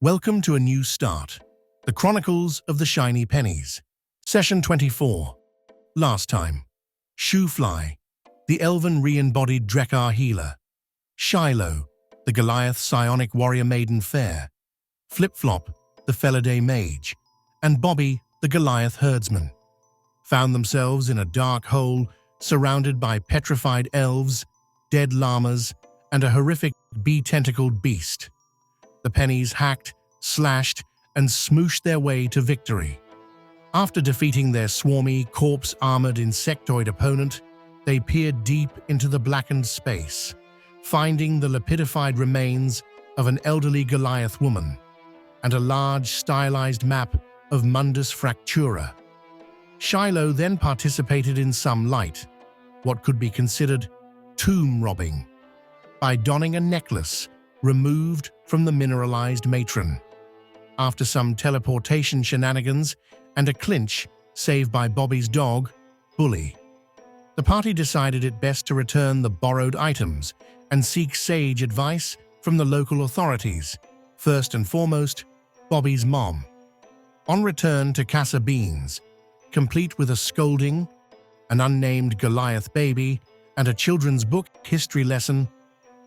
Welcome to a new start. The Chronicles of the Shiny Pennies. Session 24. Last time. Shoefly, the elven re-embodied Drekar healer. Shiloh, the Goliath psionic warrior maiden fair. Flip-Flop, the Felidae mage. And Bobby, the Goliath herdsman. Found themselves in a dark hole surrounded by petrified elves, dead llamas, and a horrific bee-tentacled beast. The pennies hacked, slashed, and smooshed their way to victory. After defeating their swarmy, corpse-armored insectoid opponent, they peered deep into the blackened space, finding the lapidified remains of an elderly Goliath woman and a large, stylized map of Mundus Fractura. Shiloh then participated in some light, what could be considered tomb robbing, by donning a necklace removed from the mineralized matron. After some teleportation shenanigans and a clinch saved by Bobby's dog, Bully, the party decided it best to return the borrowed items and seek sage advice from the local authorities, first and foremost, Bobby's mom. On return to Casa Beans, complete with a scolding, an unnamed Goliath baby, and a children's book history lesson,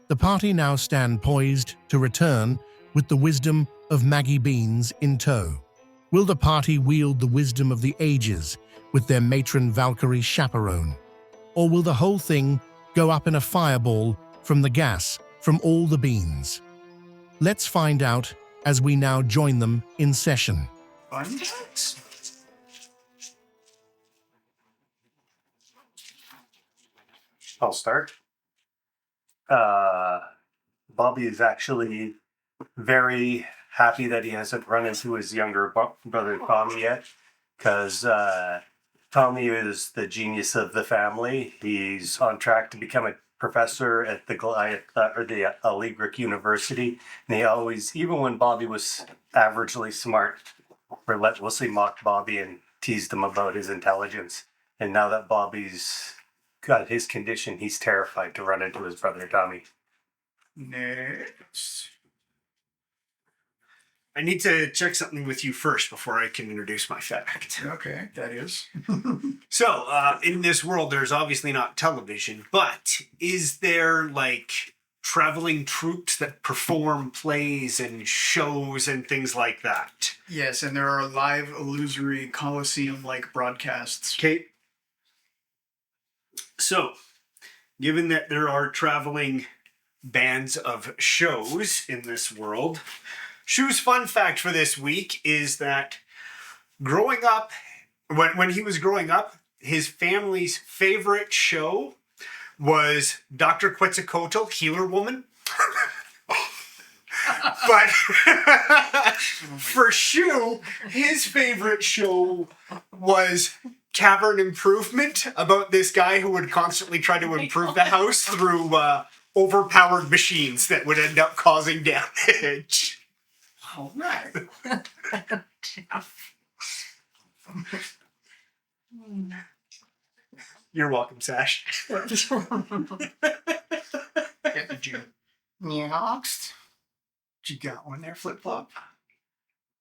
the party now stand poised to return with the wisdom of Maggie Beans in tow. Will the party wield the wisdom of the ages with their matron Valkyrie chaperone? Or will the whole thing go up in a fireball from the gas from all the beans? Let's find out as we now join them in session. I'll start. Bobby is actually very happy that he hasn't run into his younger brother Tommy yet, because Tommy is the genius of the family. He's on track to become a professor at the Goliath or the Allegric University, and he always, even when Bobby was averagely smart, relentlessly mocked Bobby and teased him about his intelligence. And now that Bobby's got his condition, he's terrified to run into his brother Tommy. Next. I need to check something with you first before I can introduce my fact. Okay, that is. So, in this world, there's obviously not television, but is there like traveling troupes that perform plays and shows and things like that? Yes, and there are live illusory Colosseum-like broadcasts. Okay. So, given that there are traveling bands of shows in this world, Shu's fun fact for this week is that growing up, when he was growing up, his family's favorite show was Dr. Quetzalcoatl, Healer Woman. But for Shu, his favorite show was Cavern Improvement, about this guy who would constantly try to improve the house through overpowered machines that would end up causing damage. All right. You're welcome, Sash. Get the Jew. Next. You got one there, Flip-Flop?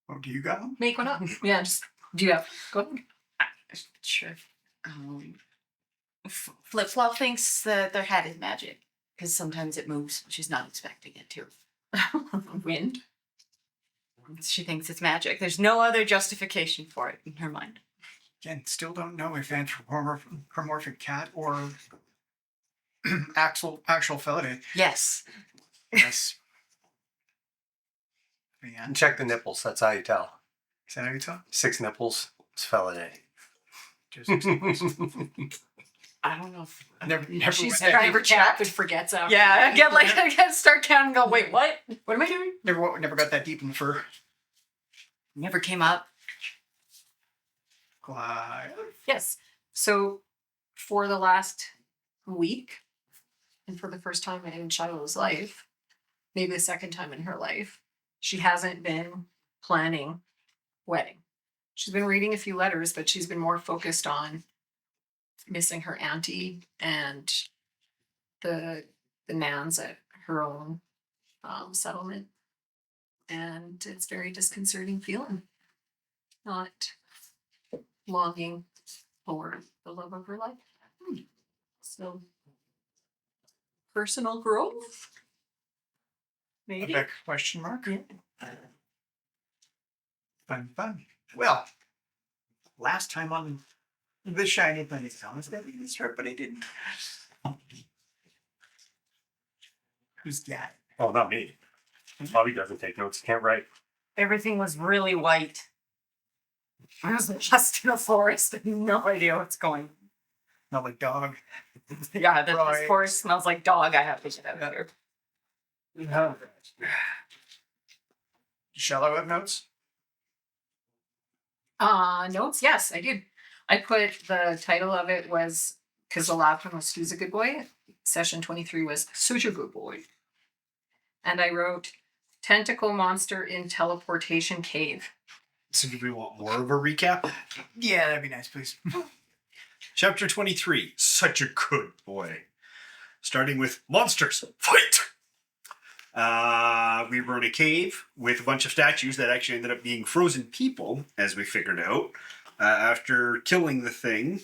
Oh, do you got one? Make one up. Yeah, just do you have? Go ahead. Sure. Flip-Flop thinks that their hat is magic because sometimes it moves when she's not expecting it to. Wind. She thinks it's magic. There's no other justification for it in her mind. Again, still don't know if anthropomorphic cat or actual Felidae. Yes. Yes. Yeah. And check the nipples, that's how you tell. Is that how you tell? 6 nipples, it's Felidae. Just examples. I don't know if Never She's went trying that to check and forgets out. Yeah, I get start counting and go, wait, what? What am I doing? never got that deep in the fur. never came up. Glide. Yes. So for the last week, and for the first time in Shiloh's life, maybe the second time in her life, she hasn't been planning wedding. She's been reading a few letters, but she's been more focused on missing her auntie and the Nans at her own settlement. And it's very disconcerting feeling. Not longing for the love of her life. So, personal growth? A Maybe. big question mark. Yeah. Fun. Well, last time on the Shiny Penny Sounds, that didn't start, but I didn't. Who's that? Oh, not me. Bobby doesn't take notes. Can't write. Everything was really white. I was just in a forest. I have no idea what's going Not like dog. on. Yeah, this Right. forest smells like dog. I have to get out of here. Shall I have notes? Notes? Yes, I did. I put the title of it was, because the last one was Who's a Good Boy? Session 23 was Such a Good Boy. And I wrote Tentacle Monster in Teleportation Cave. So do we want more of a recap? Yeah, that'd be nice, please. Chapter 23, Such a Good Boy. Starting with Monsters, Fight! We were in a cave with a bunch of statues that actually ended up being frozen people, as we figured out. After killing the thing,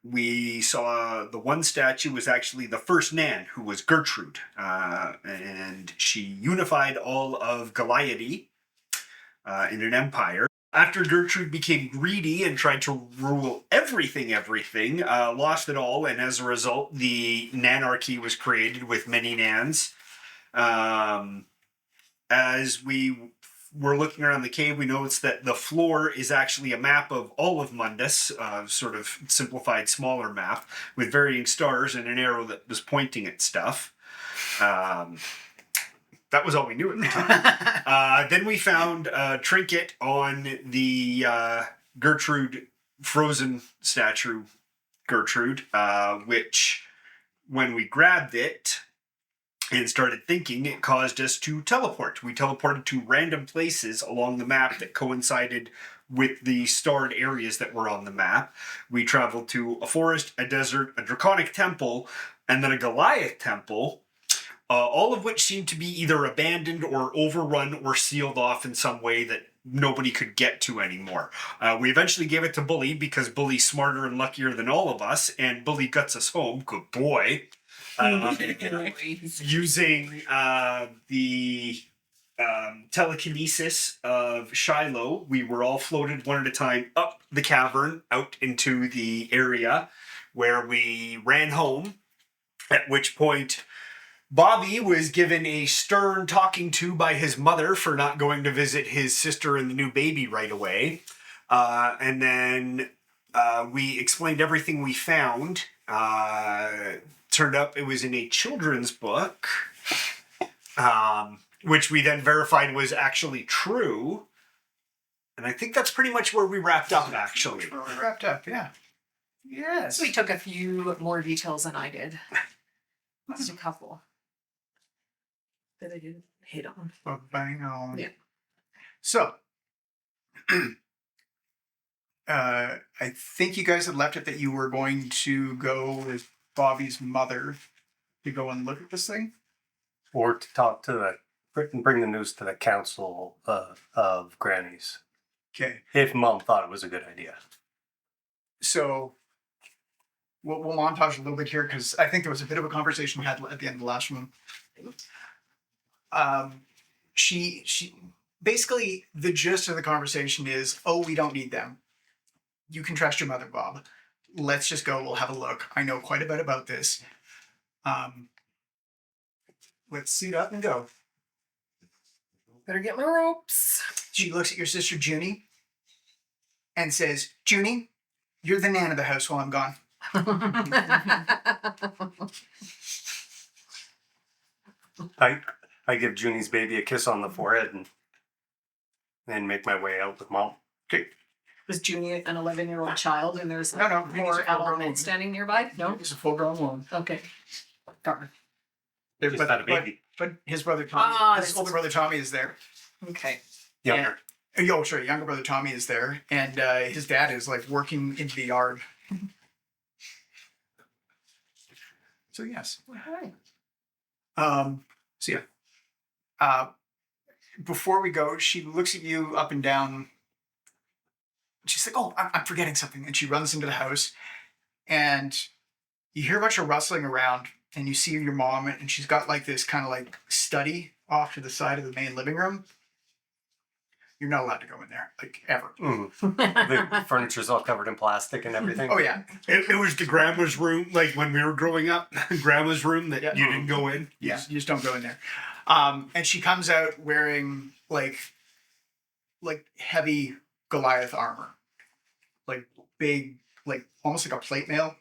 we saw the one statue was actually the first Nan, who was Gertrude. And she unified all of Goliath in an empire. After Gertrude became greedy and tried to rule everything, lost it all, and as a result, the Nanarchy was created with many Nans. As we were looking around the cave, we noticed that the floor is actually a map of all of Mundus, sort of simplified, smaller map, with varying stars and an arrow that was pointing at stuff. That was all we knew at the time. Then we found a trinket on the Gertrude, frozen statue Gertrude, which when we grabbed it and started thinking, it caused us to teleport. We teleported to random places along the map that coincided with the starred areas that were on the map. We traveled to a forest, a desert, a draconic temple, and then a Goliath temple. All of which seemed to be either abandoned or overrun or sealed off in some way that nobody could get to anymore. We eventually gave it to Bully because Bully's smarter and luckier than all of us, and Bully guts us home. Good boy. Using the telekinesis of Shiloh, we were all floated one at a time up the cavern, out into the area where we ran home, at which point Bobby was given a stern talking to by his mother for not going to visit his sister and the new baby right away. And then we explained everything we found. Turned up it was in a children's book, which we then verified was actually true. And I think that's pretty much where we wrapped up, actually. Where we wrapped up, yeah. Yes. So we took a few more details than I did. Just a couple that I didn't hit on. Oh, bang on. Yeah. So, I think you guys had left it that you were going to go with Bobby's mother to go and look at this thing. Or to talk to bring the news to the council of grannies. Okay. If Mom thought it was a good idea. So, we'll montage a little bit here because I think there was a bit of a conversation we had at the end of the last one. She basically, the gist of the conversation is, oh, we don't need them. You can trust your mother, Bob. Let's just go. We'll have a look. I know quite a bit about this. Let's suit up and go. Better get my ropes. She looks at your sister, Junie, and says, Junie, you're the nan of the house while I'm gone. I give Junie's baby a kiss on the forehead and then make my way out with Mom. Okay. Was Junie an 11-year-old child and there's No, Junie's a more full-grown adult men woman. standing nearby? No? He's a full-grown woman. Okay. Darn. Just had a baby. But his brother Tommy, his that's- older brother Tommy is there. Okay. Younger. Oh, sorry, younger brother Tommy is there, and his dad is like working into the yard. So yes. All right. So yeah, Before we go, she looks at you up and down. She's like, "Oh, I'm forgetting something," and she runs into the house, and you hear a bunch of rustling around, and you see your mom, and she's got like this kind of like study off to the side of the main living room. You're not allowed to go in there, like, ever. The furniture's all covered in plastic and everything. Oh yeah, It was the grandma's room, like when we were growing up, grandma's room that Yeah. you didn't go in. you just don't go in there. And she comes out wearing like heavy Goliath armor, like big, like almost like a plate mail,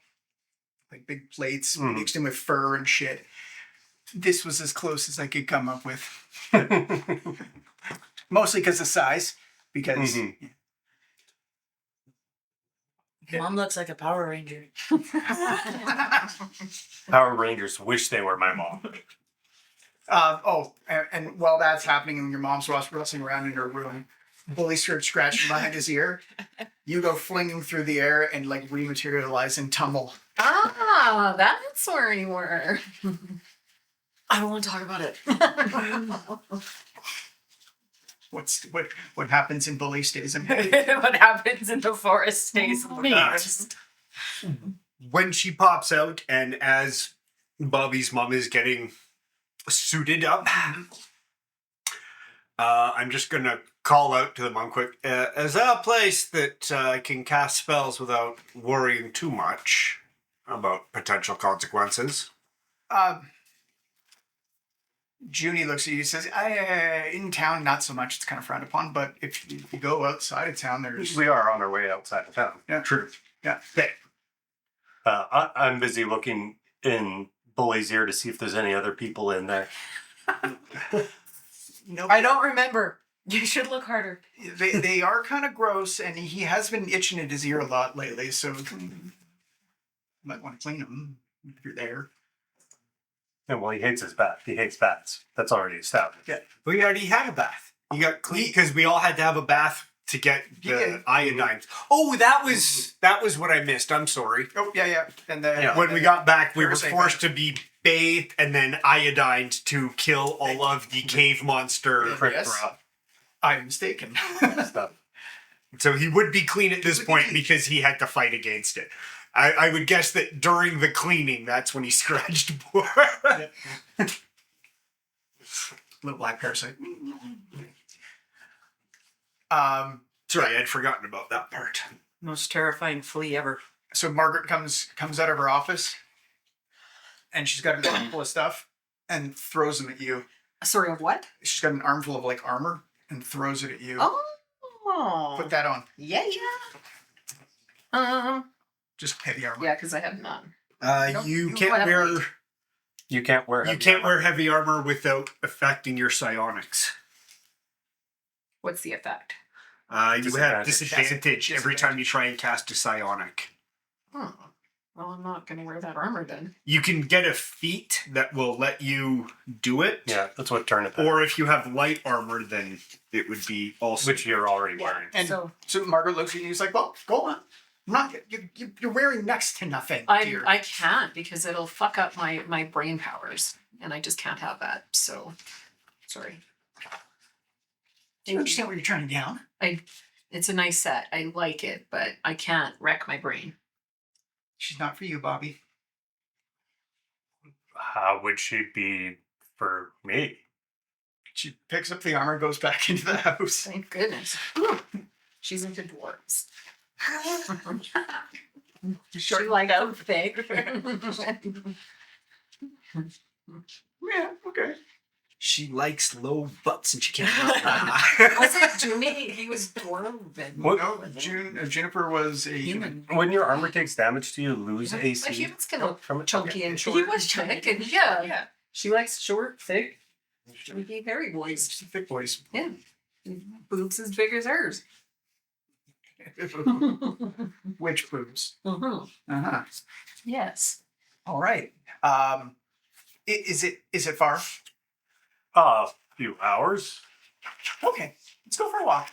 like big plates mixed in with fur and shit. This was as close as I could come up with, mostly because of size. Because Mom looks like a Power Ranger. Power Rangers wish they were my mom. and while that's happening and your mom's rustling around in her room, Bully starts scratching behind his ear. You go flinging through the air and like rematerialize and tumble. Ah, that's where you were. I don't want to talk about it. What happens in Bully stays in Bully. What happens in the forest stays in the forest. When she pops out, and as Bobby's mom is getting suited up, I'm just gonna call out to the mom quick. Is that a place that I can cast spells without worrying too much about potential consequences? Junie looks at you and says, in town, not so much. It's kind of frowned upon. But if you go outside of town, there's... We are on our way outside of town. Yeah, true. Yeah. Okay. I'm busy looking in Bully's ear to see if there's any other people in there. No, I don't remember. You should look harder. they are kind of gross, and he has been itching at his ear a lot lately, so you might want to clean him if you're there. And well, he hates his bath. He hates baths. That's already established. Yeah. We already had a bath. You got clean because we all had to have a bath to get the Yeah. iodine. Oh, that was what I missed. I'm sorry. Oh, yeah. And then When we got back, we were Parasite forced to be bathed and then iodined to kill all of the cave monster. Yes. I'm mistaken. Stuff. So he would be clean at this point because he had to fight against it. I would guess that during the cleaning, that's when he scratched more. Little black parasite. Sorry, I'd forgotten about that part. Most terrifying flea ever. So Margaret comes out of her office, and she's got an armful of stuff, and throws them at you. Sorry, of what? She's got an armful of like armor, and throws it at you. Oh. Put that on. Yeah. Just heavy armor. Yeah, because I have none. You you can't have wear weight. You can't wear. you heavy can't armor. wear heavy armor without affecting your psionics. What's the effect? You have Disadvantage. disadvantage every time you try and cast a psionic. Oh. Well, I'm not going to wear that armor then. You can get a feat that will let you do it. Yeah, that's what turnip. Or if you have light armor, then it would be also. Which you're already wearing. And So- so Margaret looks at you and he's like, well, go on. I'm not, you're wearing next to nothing, dear. I can't because it'll fuck up my brain powers, and I just can't have that. So, sorry. Do you understand what you're turning down? It's a nice set. I like it, but I can't wreck my brain. She's not for you, Bobby. How would she be for me? She picks up the armor, goes back into the house. Thank goodness. She's into dwarves. She likes them thick. Yeah, okay. She likes low butts and she can't. Was it Jimmy? He was dwarven. What? No, Juniper was a Human. When your armor takes damage, do you lose A AC? human's kind of from it? chunky and short. He was chunky, and yeah. She likes short, thick, chunky, hairy boys. thick boys. Yeah. Boobs as big as hers. Witch boobs. Uh-huh. Uh-huh. Yes. All right. Is it far? A few hours. Okay, let's go for a walk.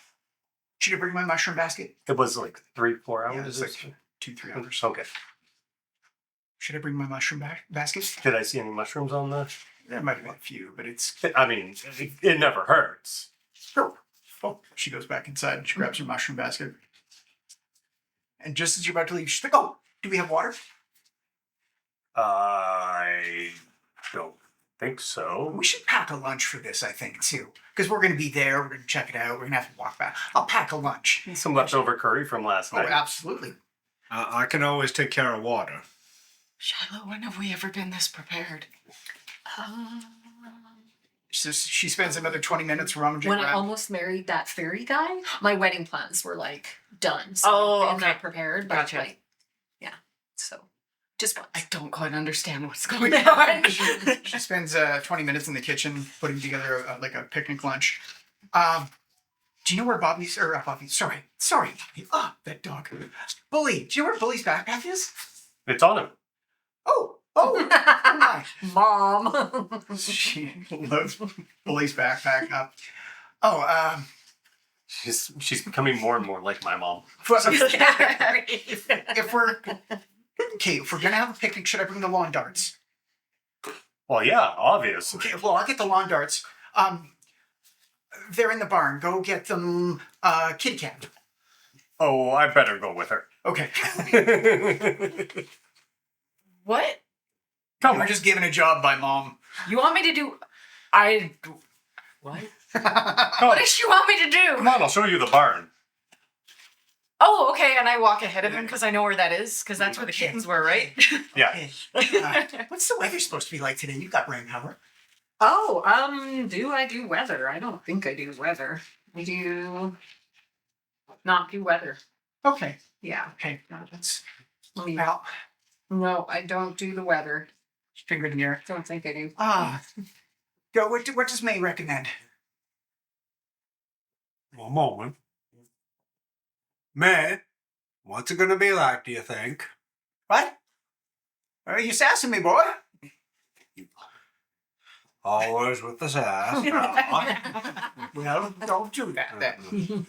Should I bring my mushroom basket? It was like 3-4 Yeah, hours. it's like 2-3 hours. Okay. Should I bring my mushroom basket? Did I see any mushrooms on the? There might have been a few, but it's... I mean, it never hurts. Oh, she goes back inside and she grabs her mushroom basket. And just as you're about to leave, she's like, oh, do we have water? I don't think so. We should pack a lunch for this, I think, too. Because we're going to be there. We're going to check it out. We're going to have to walk back. I'll pack a lunch. Some leftover curry from last Oh, night. absolutely. I can always take care of water. Shiloh, when have we ever been this prepared? So she spends another 20 minutes rummaging When I around. almost married that fairy guy, my wedding plans were like done. So Oh, I'm okay. not prepared. But Gotcha. like, yeah. So just once. I don't quite understand what's going on. She spends 20 minutes in the kitchen putting together like a picnic lunch. Do you know where Bobby's, or Bobby, sorry, oh, that dog. Bully, do you know where Bully's backpack is? It's on him. Oh my. Mom. She loads Bully's backpack up. Oh, She's becoming more and more like my mom. if we're gonna have a picnic, should I bring the lawn darts? Well, yeah, obviously. Okay, well, I'll get the lawn darts. They're in the barn. Go get them, kitty cat. Oh, I better go with her. Okay. What? Come We're on. just given a job by mom. You want me to do? What? Come What does she want me to do? on, I'll show you the barn. Oh, okay. And I walk ahead of him because I know where that is, because that's where the kittens were, right? Yeah. What's the weather supposed to be like today? You've got rain power. Do I do weather? I don't think I do weather. I do not do weather. Okay. Yeah. Okay. No, that's I mean, well. no, I don't do the weather. Finger in the air. Don't think I do. Go. What does May recommend? One moment. May, what's it gonna be like, do you think? What? Are you sassing me, boy? Always with the sass. Well, don't do that then.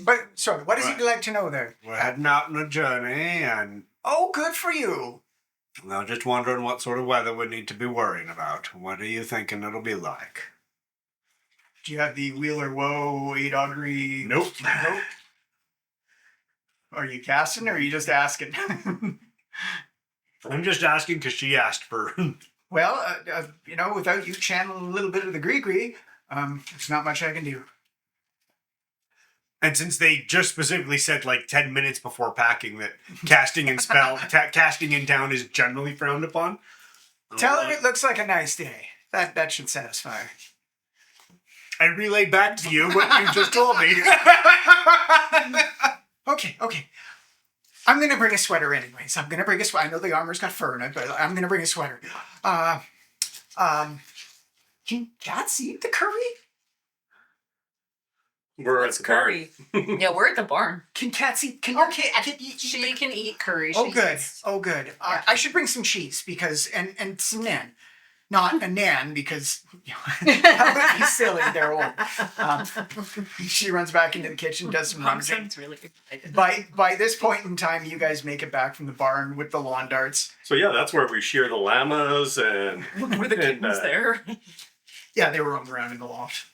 But sorry, what does he like to know there? We're heading out on a journey, and Oh, good for you. I'm just wondering what sort of weather we need to be worrying about. What are you thinking it'll be like? Do you have the Wheeler Woe 8 augury? Nope. Nope. Are you casting or are you just asking? I'm just asking because she asked for. Well, without you channeling a little bit of the Gree, there's not much I can do. And since they just specifically said like 10 minutes before packing that casting in town is generally frowned upon. Tell her it looks like a nice day. That should satisfy her. I relayed back to you what you just told me. Okay. I'm gonna bring a sweater anyways. I'm gonna bring a sweater. I know the armor's got fur in it, but I'm gonna bring a sweater. Can cats eat the curry? We're What's at the barn. curry? Yeah, we're at the barn. Can cats eat? Can She can eat curry. Oh, She good. eats- Oh, good. I should bring some cheese because and some nan. Not a nan because that would be silly. They're old. She runs back into the kitchen, does some rummaging. Sounds really excited. By this point in time, you guys make it back from the barn with the lawn darts. So yeah, that's where we shear the llamas and Were the kittens there? Yeah, they were roaming around in the loft.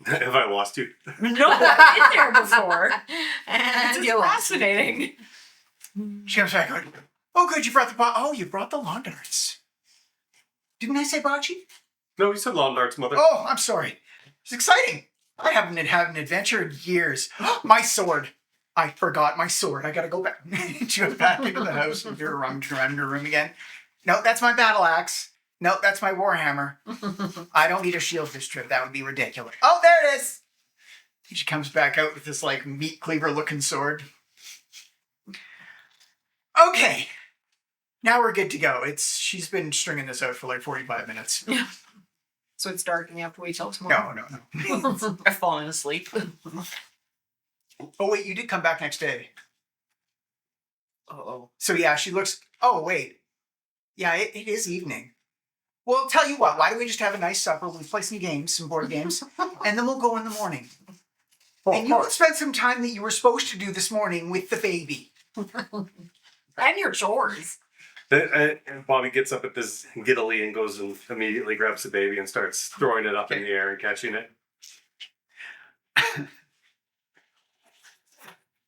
Have I lost you? No, I've been there before. And It's you lost. fascinating. She comes back going, "Oh, good, you brought you brought the lawn darts. Didn't I say bocce? No, you said lawn darts, mother. Oh, I'm sorry. It's exciting. I haven't had an adventure in years. My sword. I forgot my sword. I gotta go back. She goes back into the house and you're rummaging around her room again. No, that's my battle axe. No, that's my warhammer. I don't need a shield this trip. That would be ridiculous. Oh, there it is. She comes back out with this like meat cleaver looking sword. Okay. Now we're good to go. She's been stringing this out for like 45 minutes. So it's dark and you have to wait till tomorrow. No. I've fallen asleep. Oh, wait, you did come back next day. Oh. So yeah, she looks, oh, wait. Yeah, it is evening. Well, tell you what, why don't we just have a nice supper? We'll play some games, some board games, and then we'll go in the morning. And you will spend some time that you were supposed to do this morning with the baby. And your chores. And Bobby gets up at this giddily and goes and immediately grabs the baby and starts throwing it up in the air and catching it.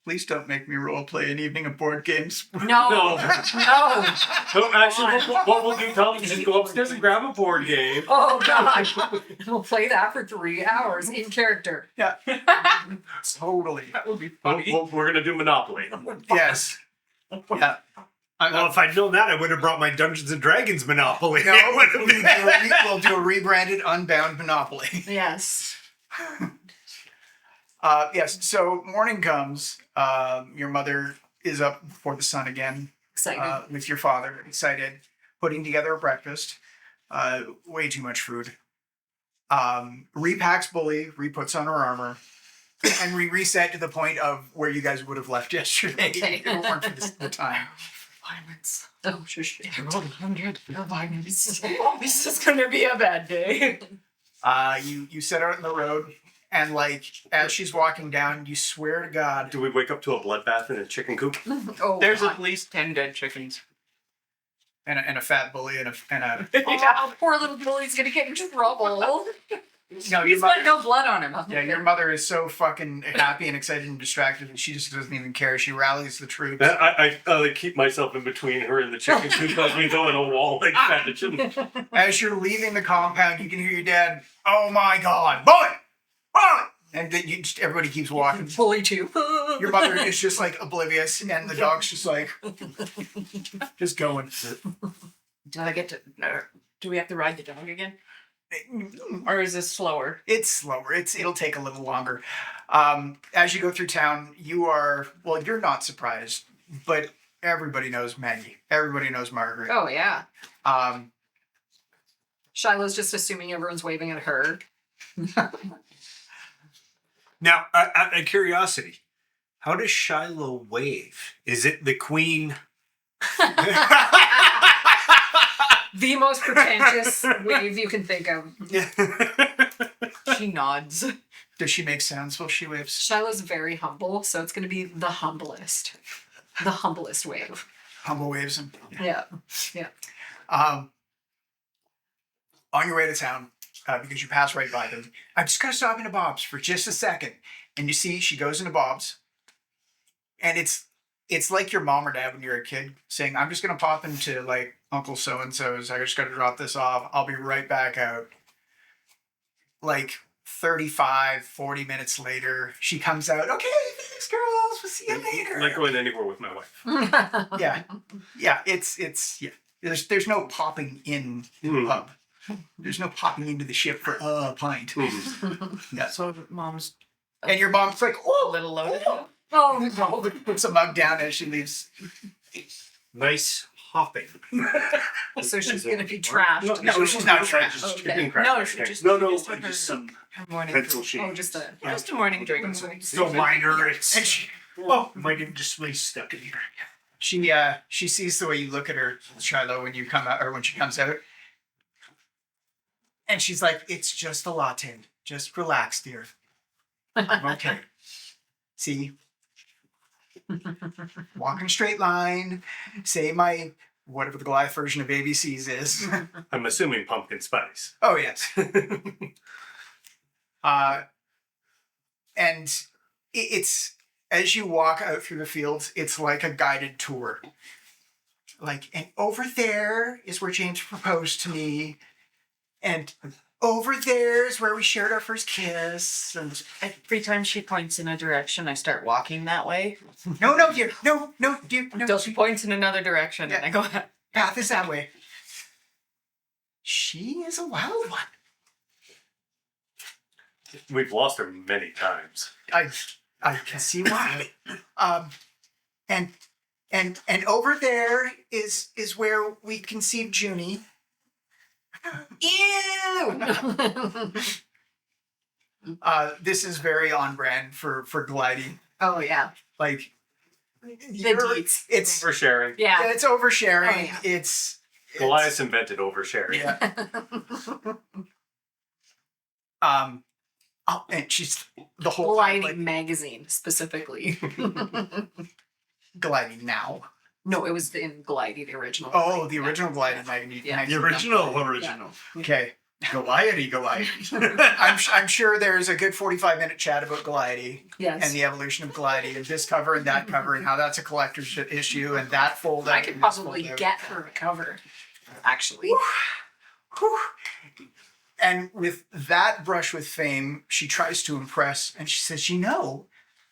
Please don't make me role play an evening of board games. No. No. No. So actually, what we'll do, Tom, is just go upstairs and grab a board game. Oh, God. We'll play that for 3 hours in character. Yeah. Totally. That would be funny. We're going to do Monopoly. Yes. Yeah. Well, if I'd known that, I would have brought my Dungeons and Dragons Monopoly. No, we'll do a rebranded Unbound Monopoly. Yes. Yes, so morning comes. Your mother is up before the sun again. Excited. With your father, excited, putting together a breakfast. Way too much food. Repacks Bully, re-puts on her armor, and we reset to the point of where you guys would have left yesterday. Okay. If it weren't for the time. Violence. Oh, shush. I rolled 100 for violence. This is gonna be a bad day. You set out on the road, and like as she's walking down, you swear to God. Do we wake up to a bloodbath in a chicken coop? Oh, There's God. at least 10 dead chickens. And a fat bully and a Oh, poor little Billy's gonna get in trouble. no, He's your got mother. no blood on him. Yeah, your mother is so fucking happy and excited and distracted that she just doesn't even care. She rallies the troops. I like keep myself in between her and the chicken coop as we go in a wall like fettuccine. As you're leaving the compound, you can hear your dad, "Oh my God, bully! Bully!" And then everybody keeps walking. Bully too. Your mother is just like oblivious, and the dog's just like, just going. Do I get to? Do we have to ride the dog again? Or is this slower? It's slower. It'll take a little longer. As you go through town, you're not surprised, but everybody knows Maggie. Everybody knows Margaret. Oh, yeah. Um, Shiloh's just assuming everyone's waving at her. Now, out of curiosity, how does Shiloh wave? Is it the queen? The most pretentious wave you can think of. She nods. does she make sounds while she waves? Shiloh's very humble, so it's going to be the humblest. The humblest wave. Humble waves him. Yeah. Yeah. On your way to town, because you pass right by them, I'm just gonna stop into Bob's for just a second, and you see she goes into Bob's, and it's like your mom or dad when you're a kid saying, "I'm just gonna pop into like Uncle So and So's. I just gotta drop this off. I'll be right back out." Like 35-40 minutes later, she comes out. "Okay, thanks, girls. We'll see you later." Like going anywhere with my wife. Yeah. It's There's no popping in the pub. There's no popping into the ship for a pint. Yeah. So mom's And your mom's like, a "Oh, little loaded. Oh, no. puts a mug down as she leaves. Nice hopping. So she's going to be trashed. No, she's not trash. Just Okay. chicken crackers. No, she just No, just with just some her morning pencil drink. sheet. Oh, just a... Just a morning drink. So minor. It's And she might have just be stuck in here. she sees the way you look at her, Shiloh, when you come out or when she comes out. And she's like, "It's just a latte. Just relax, dear. I'm okay. See? Walk in a straight line. Say my whatever the Goliath version of ABCs is." I'm assuming pumpkin spice. Oh yes. And it's as you walk out through the fields, it's like a guided tour. Like, and over there is where James proposed to me, and over there is where we shared our first kiss. And Every time she points in a direction, I start walking that way. no, dear, no, dear, no. Until she points in another direction, and I go, Path is that way. She is a wild one. We've lost her many times. I can see why. And over there is where we conceived Junie. Ew! This is very on brand for gliding. Oh, yeah. Like The you're- deets. it's Oversharing. Yeah. it's oversharing. Oh, yeah. It's Goliath invented oversharing. yeah. And she's the whole time, Gliding magazine, specifically. gliding now. No, it was in Glidey, the original. Oh, the Yeah. original Glidey magazine. Yeah. The original. Okay. Goliath. I'm sure there's a good 45-minute chat about Glidey Yes. and the evolution of Glidey and this cover and that cover and how that's a collector's issue and that fold out. I could and this probably fold out. get her a cover, actually. Whew. And with that brush with fame, she tries to impress, and she says,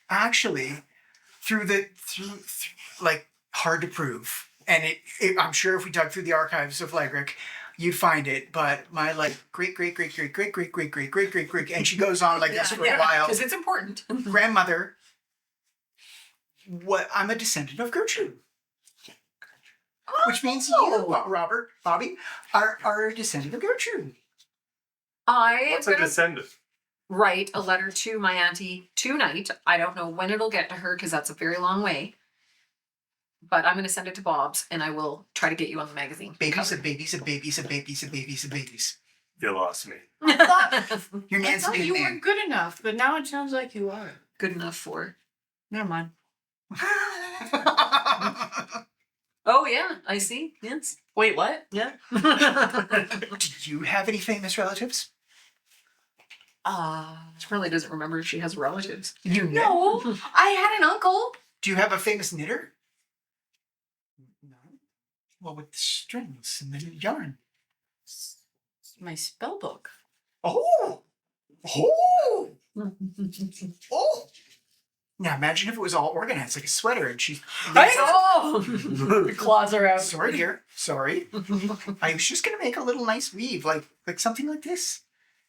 actually, through like hard to prove, and I'm sure if we dug through the archives of Legrick, you'd find it. But my great, and she goes on like this for a while. Because it's important. Grandmother, I'm a descendant of Gertrude. Which means you, Robert, Bobby, are a descendant of Gertrude. I'm What's a gonna descendant? write a letter to my auntie tonight. I don't know when it'll get to her because that's a very long way. But I'm going to send it to Bob's and I will try to get you on the magazine. Babies and babies and babies and babies and babies and babies. You lost me. Your I Nan's a thought good you man. weren't good enough, but now it sounds like you are. Good enough for. Never mind. Oh, yeah, I see. Yes. Wait, what? Yeah. Do you have any famous relatives? She probably doesn't remember if she has relatives. You No, I had an uncle. Do you have a famous knitter? No. Well, with the strings and the yarn. My spell book. Oh! Oh! Oh! Now imagine if it was all organized like a sweater and she... Oh! The claws are out. Sorry, dear. Sorry. I was just going to make a little nice weave, like something like this.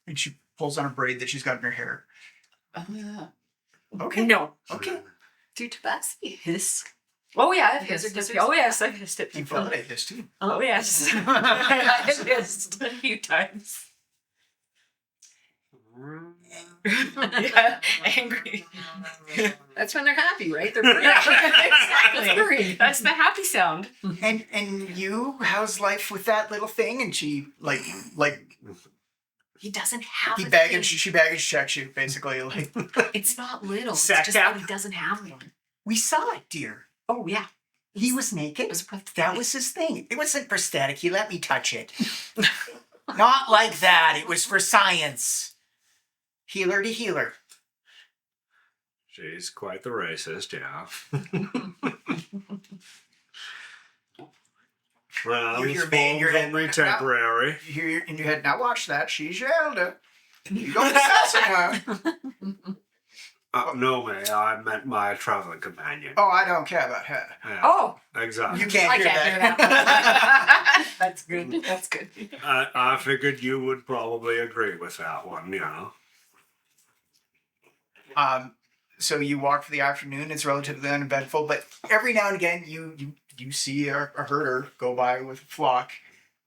And she pulls on a braid that she's got in her hair. Okay. No. Okay. Do Tabassi hiss? Oh yeah, I've You guys are hissed it. scissors? Oh yes, I've hissed it You before. validate this too. Oh yes. I've hissed a few times. Yeah, angry. That's when they're happy, right? They're great. Exactly. That's great. That's the happy sound. And you, how's life with that little thing? And she like He doesn't have he a baggage thing. she baggage checks you basically like It's not little. It's Sack just cap? that he doesn't have one. we saw it, dear. Oh, yeah. He was naked. It was prosthetic. That was his thing. It wasn't prosthetic. He let me touch it. Not like that. It was for science. Healer to healer. She's quite the racist, yeah. Well, You're it's being your only head- temporary. You hear in your head, now watch that. She's your elder. You don't assassin her. No, man, I meant my traveling companion. Oh, I don't care about her. Yeah, Oh, exactly. You can't I hear can't hear that. that. That's good. That's good. I figured you would probably agree with that one, you know. So you walk for the afternoon. It's relatively uneventful, but every now and again you see a herder go by with a flock,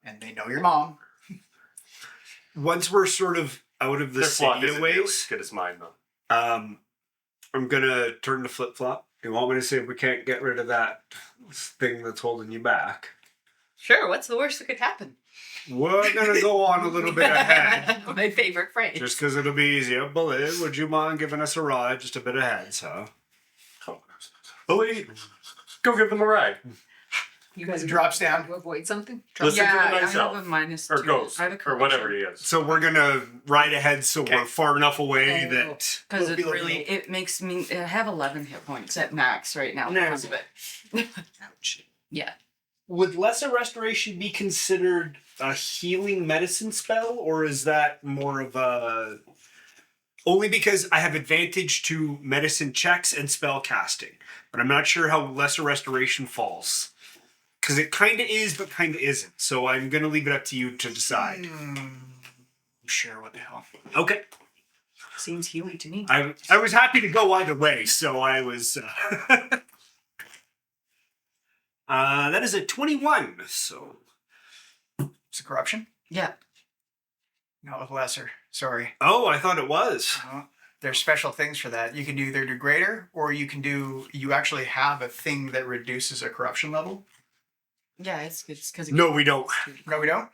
and they know your mom. Once we're sort of out of the Their flock city isn't a nearly ways, as good as mine, though. I'm gonna turn to flip flop. You want me to see if we can't get rid of that thing that's holding you back? Sure, what's the worst that could happen? We're gonna go on a little bit ahead. My favorite phrase. Just because it'll be easier. Billy, would you mind giving us a ride just a bit ahead, so? Billy, go give them a ride. You guys Drops down. to avoid something? Listen to yeah, the I nice have elf. a minus Or 2. ghost. I have a Or whatever he is. So we're gonna ride ahead so Okay. we're far enough away Oh. that... Because We'll it be really, looking- it makes me, I have 11 hit points at max right now because of it. Ouch. Yeah. Would Lesser Restoration be considered a healing medicine spell, or is that more of a... Only because I have advantage to medicine checks and spell casting, but I'm not sure how Lesser Restoration falls. Because it kind of is, but kind of isn't. So I'm going to leave it up to you to decide. Sure, what the hell. Okay. Seems healing to me. I was happy to go either way, so I was... that is a 21, so... It's a corruption? Yeah. Not with lesser. Sorry. Oh, I thought it was. There's special things for that. You can do either do greater, or you actually have a thing that reduces a corruption level. Yeah, it's because No, we don't. No, we don't.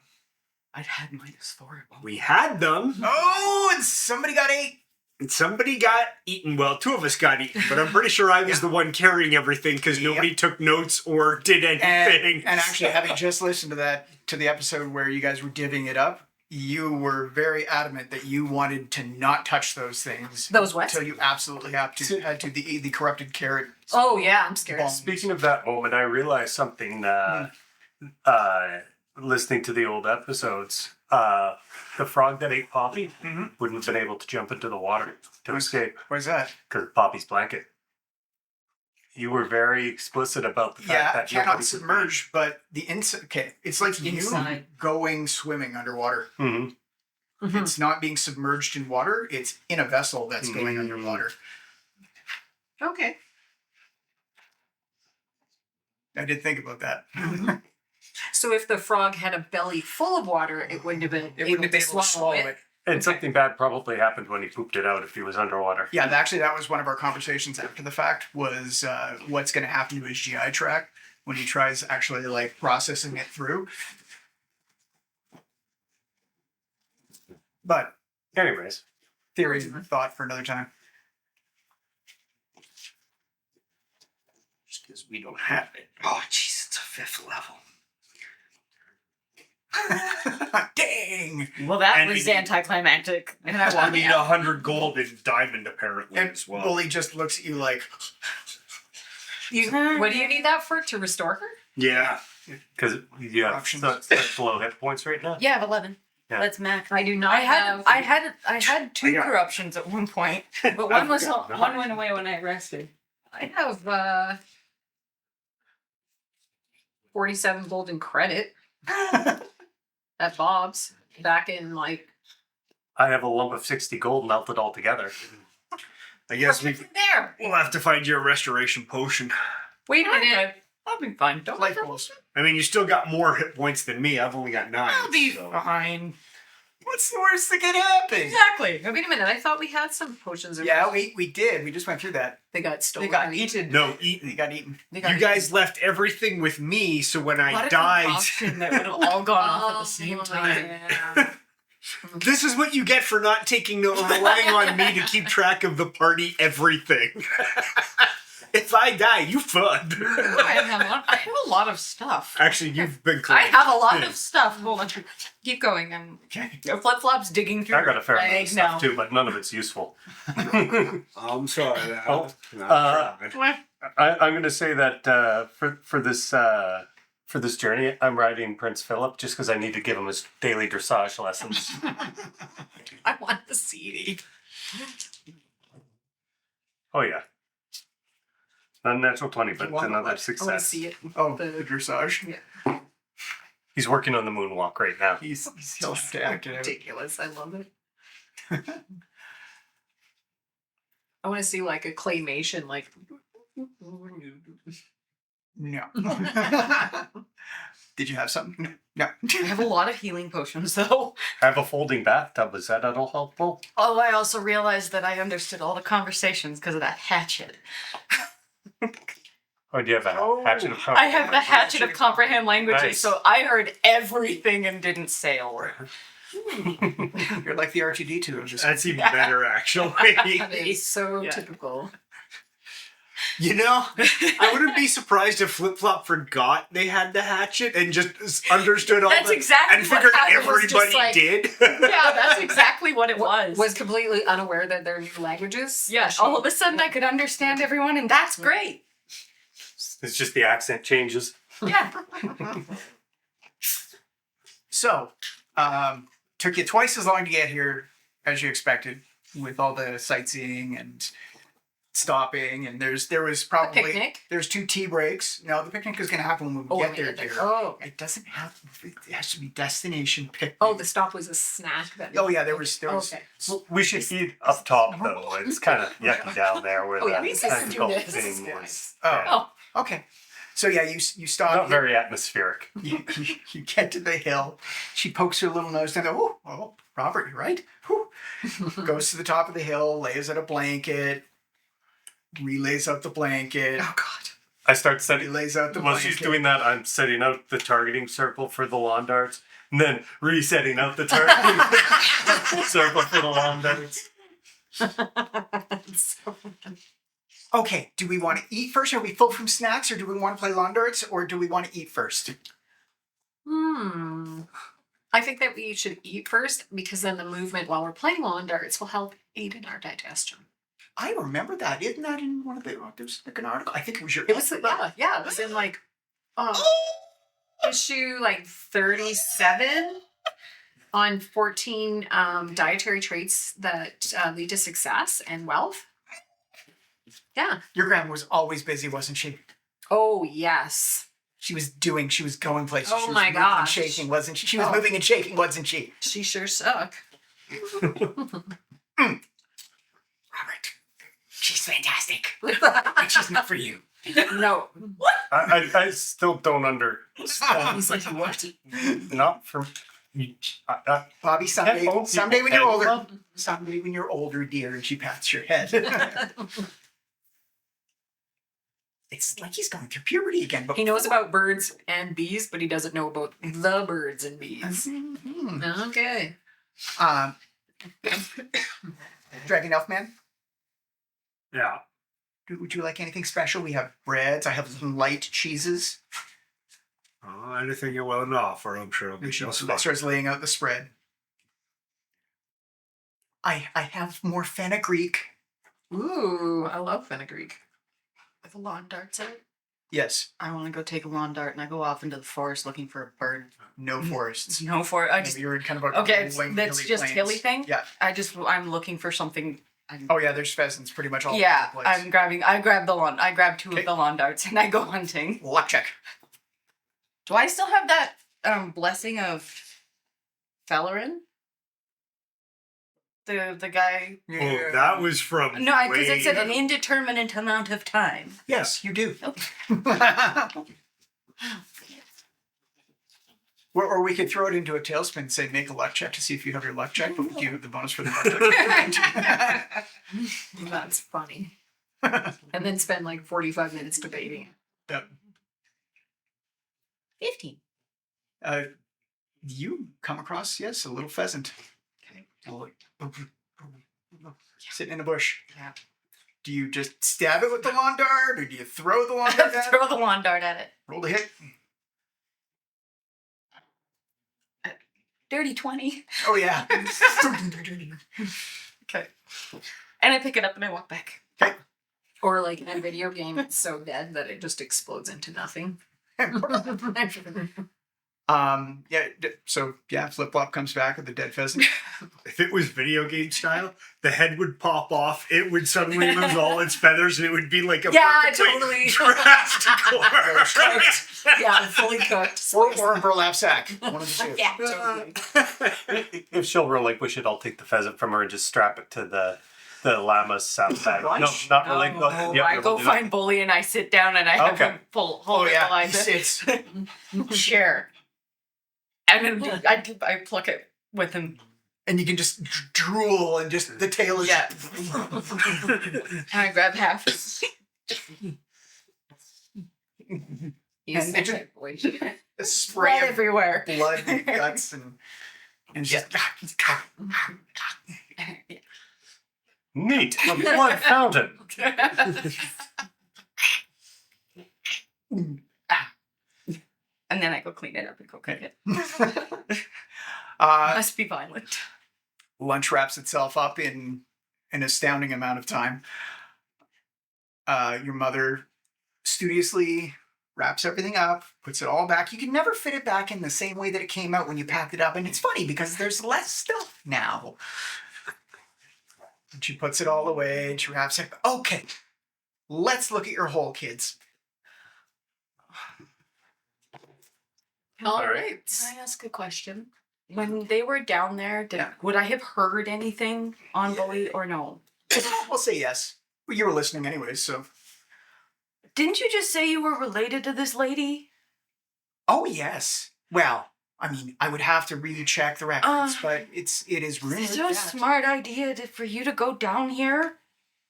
I'd had -4 at one. We had them. Oh, and somebody got 8. And somebody got eaten. Well, two of us got eaten, but I'm pretty sure I was the one carrying everything because nobody took notes or did anything. And actually, having just listened to the episode where you guys were divvying it up, you were very adamant that you wanted to not touch those things. Those what? Until you absolutely had to the corrupted carrot. Oh yeah, I'm scared. Bones. Speaking of that moment, I realized something listening to the old episodes. The frog that ate Poppy wouldn't have been able to jump into the water to escape Where's that? because of Poppy's blanket. You were very explicit about the fact that cannot nobody submerge, but the inside. Okay, it's like Inside. you going swimming underwater. It's not being submerged in water. It's in a vessel that's going underwater. Okay. I did think about that. So if the frog had a belly full of water, it wouldn't have been able to swallow it. And something bad probably happened when he pooped it out if he was underwater. Yeah, actually, that was one of our conversations after the fact. Was what's going to happen to his GI tract when he tries actually like processing it through. But Anyways, theory and thought for another time. Just because we don't have it. Oh, jeez, it's a 5th level. Dang! Well, that And was we- anticlimactic. And I I walked need out. 100 gold in diamond apparently And as well. Bully just looks at you like, What do you need that for? To restore her? Yeah. because you have Options. such low hit points right now. Yeah, I have 11. Yeah. That's max. I do not I have. had two I got- corruptions at one point, but one went away when I rested. I have 47 golden credit at Bob's back in like. I have a lump of 60 gold melted all together. I guess There. we'll have to find you a restoration potion. Wait a minute. I'll be fine. Don't life goals. I mean, you still got more hit points than me. I've only got 9. I'll be so. fine. What's the worst that could happen? Exactly. Wait a minute. I thought we had some potions. Yeah, we did. We just went through that. They got stolen. They got eaten. No, They got eaten. They got you guys left everything with me, so when I What a died, concoction that would have all gone off at the same time. Yeah. this is what you get for not taking no relying on me to keep track of the party everything. If I die, you fud. I have a lot of stuff. Actually, you've been I close. have a lot of stuff. Hold on. Keep going. I'm flip flops digging through. I got a fair amount of Like, stuff no. too, but none of it's useful. I'm sorry. Oh, I'm going to say that for this journey, I'm riding Prince Philip just because I need to give him his daily dressage lessons. I want the CD. Oh yeah, not a natural 20, but want another what? I want to success. see it. Oh, the dressage. Yeah. He's working on the moonwalk right now. He's still stacked it out. Ridiculous. I love it. I want to see like a claymation, like. No. Did you have something? No. I have a lot of healing potions, though. I have a folding bathtub. Is that at all helpful? Oh, I also realized that I understood all the conversations because of that hatchet. Or do you have a hatchet of I have the hatchet of comprehend languages, Nice. so I heard everything and didn't say a word. You're like the R2D2. Just, That's even better, actually. That is so Yeah. typical. You know, I wouldn't be surprised if Flip Flop forgot they had the hatchet and just understood all That's the exactly and what figured happened, was everybody just like- did. Yeah, that's exactly what it was. Was completely unaware that they're new languages. Yeah, all of a sudden I could understand everyone, and that's great. It's just the accent changes. Yeah. so, took you twice as long to get here as you expected with all the sightseeing and stopping. And there was probably picnic? there's 2 tea breaks. No, the picnic is going to happen when we get there, dear. Oh. It doesn't have. It has to be destination picnic. Oh, the stop was a snack then. Oh yeah, there was. Okay. We should eat up top though. It's kind of yucky down there where Oh, yeah, the we can do tentacle this. thing was. Oh. Yeah. Okay. So yeah, you stop. Not very atmospheric. You get to the hill. She pokes her little nose down there. Oh, Robert, you're right. Whew. Goes to the top of the hill, lays out a blanket, relays out the blanket. Oh God. I start setting. Relays out the While blanket. she's doing that, I'm setting out the targeting circle for the lawn darts, and then resetting out the targeting circle for the lawn darts. So- Okay, do we want to eat first? Are we full from snacks, or do we want to play lawn darts, or do we want to eat first? I think that we should eat first because then the movement while we're playing lawn darts will help aid in our digestion. I remember that. Isn't that in one of the? There was like an article. I think it was your. It was it was in like issue like 37 on 14 dietary traits that lead to success and wealth. Yeah. Your grandma was always busy, wasn't she? Oh yes. She was going places. Oh She was my moving gosh. And shaking, wasn't she? She was moving and shaking, wasn't she? She sure suck. Robert, she's fantastic. And she's not for you. No. I still don't understand. He's like, what? Not from. Bobby, someday Can't both when people you're older, love- someday when you're older, dear, and she pats your head. It's like he's going through puberty again. But He knows about birds and bees, but he doesn't know about the birds and bees. Mhm. Okay. Dragon Elf Man, Yeah. would you like anything special? We have breads. I have some light cheeses. Anything you're willing to offer, I'm sure it'll be just fine. Starts laying out the spread. I have more fenugreek. Ooh, I love fenugreek. With lawn darts out. Yes, I want to go take a lawn dart, and I go off into the forest looking for a bird. no forests. No for I Maybe just you're in kind of a okay. rolling That's hilly just plains. hilly thing. Yeah. I'm looking for something. Oh yeah, there's pheasants pretty much all Yeah, over the place. I grab two Okay. of the lawn darts, and I go hunting. Luck check. Do I still have that blessing of Fellerin? The guy. Oh, that was from. No, because way- it said an indeterminate amount of time. Yes, you do. Okay. Or we could throw it into a tailspin and say make a luck check to see if you have your luck check, but we give you the bonus for the luck check. That's funny. And then spend like 45 minutes debating it. Yep. 15. You come across, yes, a little pheasant. Okay. Sitting in a bush. Yeah. Do you just stab it with the lawn dart, or do you throw the lawn dart at it? Throw the lawn dart at it. Roll the hit. Dirty 20. Oh yeah. Okay. And I pick it up and I walk back. Or like in a video game, it's so dead that it just explodes into nothing. So Flip Flop comes back with the dead pheasant. If it was video game style, the head would pop off. It would suddenly lose all its feathers, and it would be like a Yeah, perfectly totally. dressed corpse. Yeah, fully cooked. or a burlap sack. One of the two. Yeah, totally. If she'll relinquish it, I'll take the pheasant from her and just strap it to the llama's saddlebag. No, not relinquish. Oh, Yep, I we'll go do find Bully and I sit down and I have Okay. him hold Oh it yeah, while I he sits. share. And then I pluck it with him. And you can just drool and just the tail is Yeah. And I grab half. He's And such it a boy. a spray Blood of everywhere. blood and guts and just Neat. A blood fountain. And then I go clean it up and go cook it. Must be violent. Lunch wraps itself up in an astounding amount of time. Your mother studiously wraps everything up, puts it all back. You can never fit it back in the same way that it came out when you packed it up. And it's funny because there's less stuff now. And she puts it all away and she wraps it. Okay, let's look at your hole, kids. All right. Can I ask a question? When they were down there, would I have heard anything on Bully or no? We'll say yes. Well, you were listening anyways, so. Didn't you just say you were related to this lady? Oh, yes. Well, I mean, I would have to recheck the records, but it is rumored Is it a that. smart idea for you to go down here?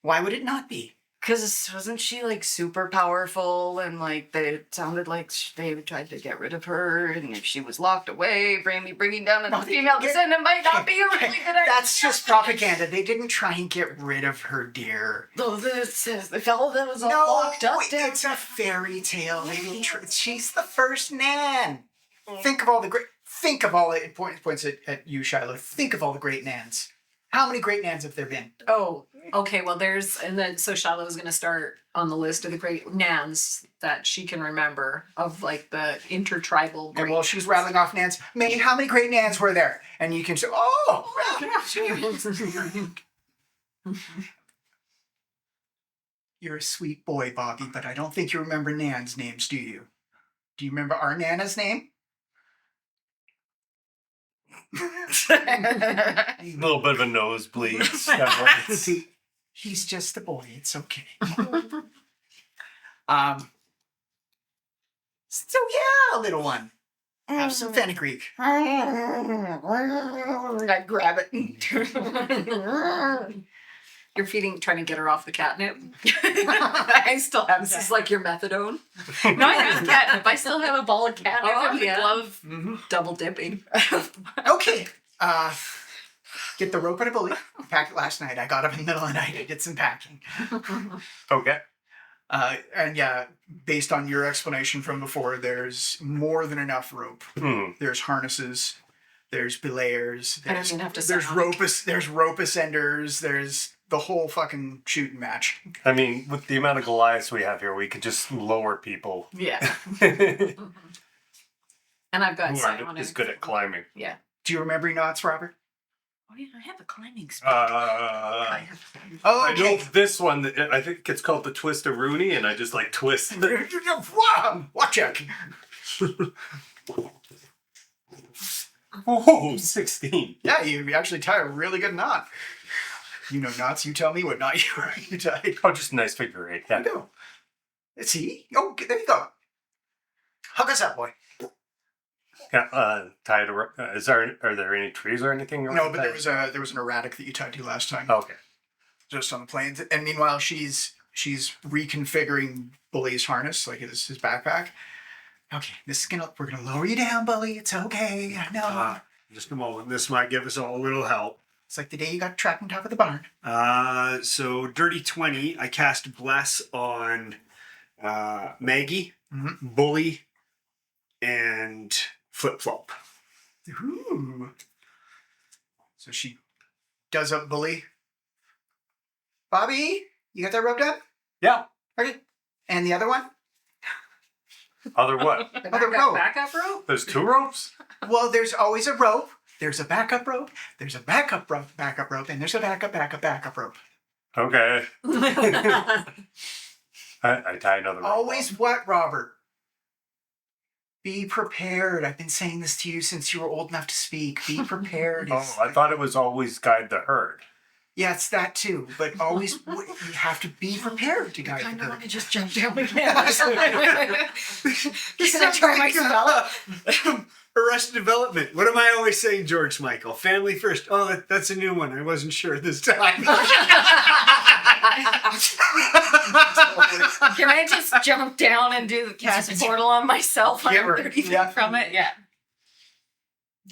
Why would it not be? Because wasn't she like super powerful and like it sounded like they tried to get rid of her, and if she was locked away, bringing down a female descendant might not be a really good idea. That's just propaganda. They didn't try and get rid of her, dear. No, this is the fellow that was all No, locked up. it's a fairy tale. They didn't she's the first Nan. Think of all it points at you, Shiloh. Think of all the great Nans. How many great Nans have there been? Oh, okay. Well, so Shiloh is going to start on the list of the great Nans that she can remember of like the intertribal. And Great while she's rattling off Nans, May, how many great Nans were there? And you can say, you're a sweet boy, Bobby, but I don't think you remember Nan's names, do you? Do you remember our Nana's name? A little bit of a nosebleed. See, he's just a boy. It's okay. So yeah, little one, have some fenugreek. I grab it. You're trying to get her off the catnip. I still have This is like your methadone. No, I have catnip. I still have a ball of catnip Oh, in the yeah. glove. Double dipping. Okay. Get the rope and a bully. Packed it last night. I got up in the middle of the night. I did some packing. Okay. And yeah, based on your explanation from before, there's more than enough rope. There's harnesses. There's belayers. I don't even have to There's sound. rope. There's rope ascenders. There's the whole fucking shooting match. I mean, with the amount of Goliaths we have here, we could just lower people. Yeah. Who And I've got aren't as good at climbing. Yeah. Do you remember your knots, Robert? Oh yeah, I have a climbing spell. I Oh, know okay. this one. I think it's called the Twist of Rooney, and I just like twist. Watch out. Oh, 16. Yeah, you actually tie a really good knot. You know knots. You tell me what knot you tie. Oh, just a nice figure eight. There Yeah. you go. Let's see. Oh, there you go. Hug us up, boy. Yeah, tied a are there any trees or anything? No, but there was an erratic that you tied to last time. Okay. Just on the plains. And meanwhile, she's reconfiguring Bully's harness, like his backpack. Okay, we're gonna lower you down, Bully. It's okay. I know. Just a moment. This might give us all a little help. It's like the day you got trapped on top of the barn. So dirty 20. I cast Bless on Maggie, Bully, and Flip Flop. Ooh. So she does up Bully. Bobby, you got that rope done? Yeah. Okay. And the other one? Other what? Other rope. Backup rope? There's two ropes? Well, there's always a rope. There's a backup rope. There's a backup rope, and there's a backup rope. Okay. I tie another rope. Always what, Robert? Be prepared. I've been saying this to you since you were old enough to speak. Be prepared. Oh, I thought it was always guide the herd. Yeah, it's that too. But always, you have to be prepared to guide the herd. I just jumped down again. Just gonna try my spell. Arrested Development. What am I always saying, George Michael? Family first. Oh, that's a new one. I wasn't sure this time. Can I just jump down and do the cast portal on myself? I'm 30 feet from it. Yeah.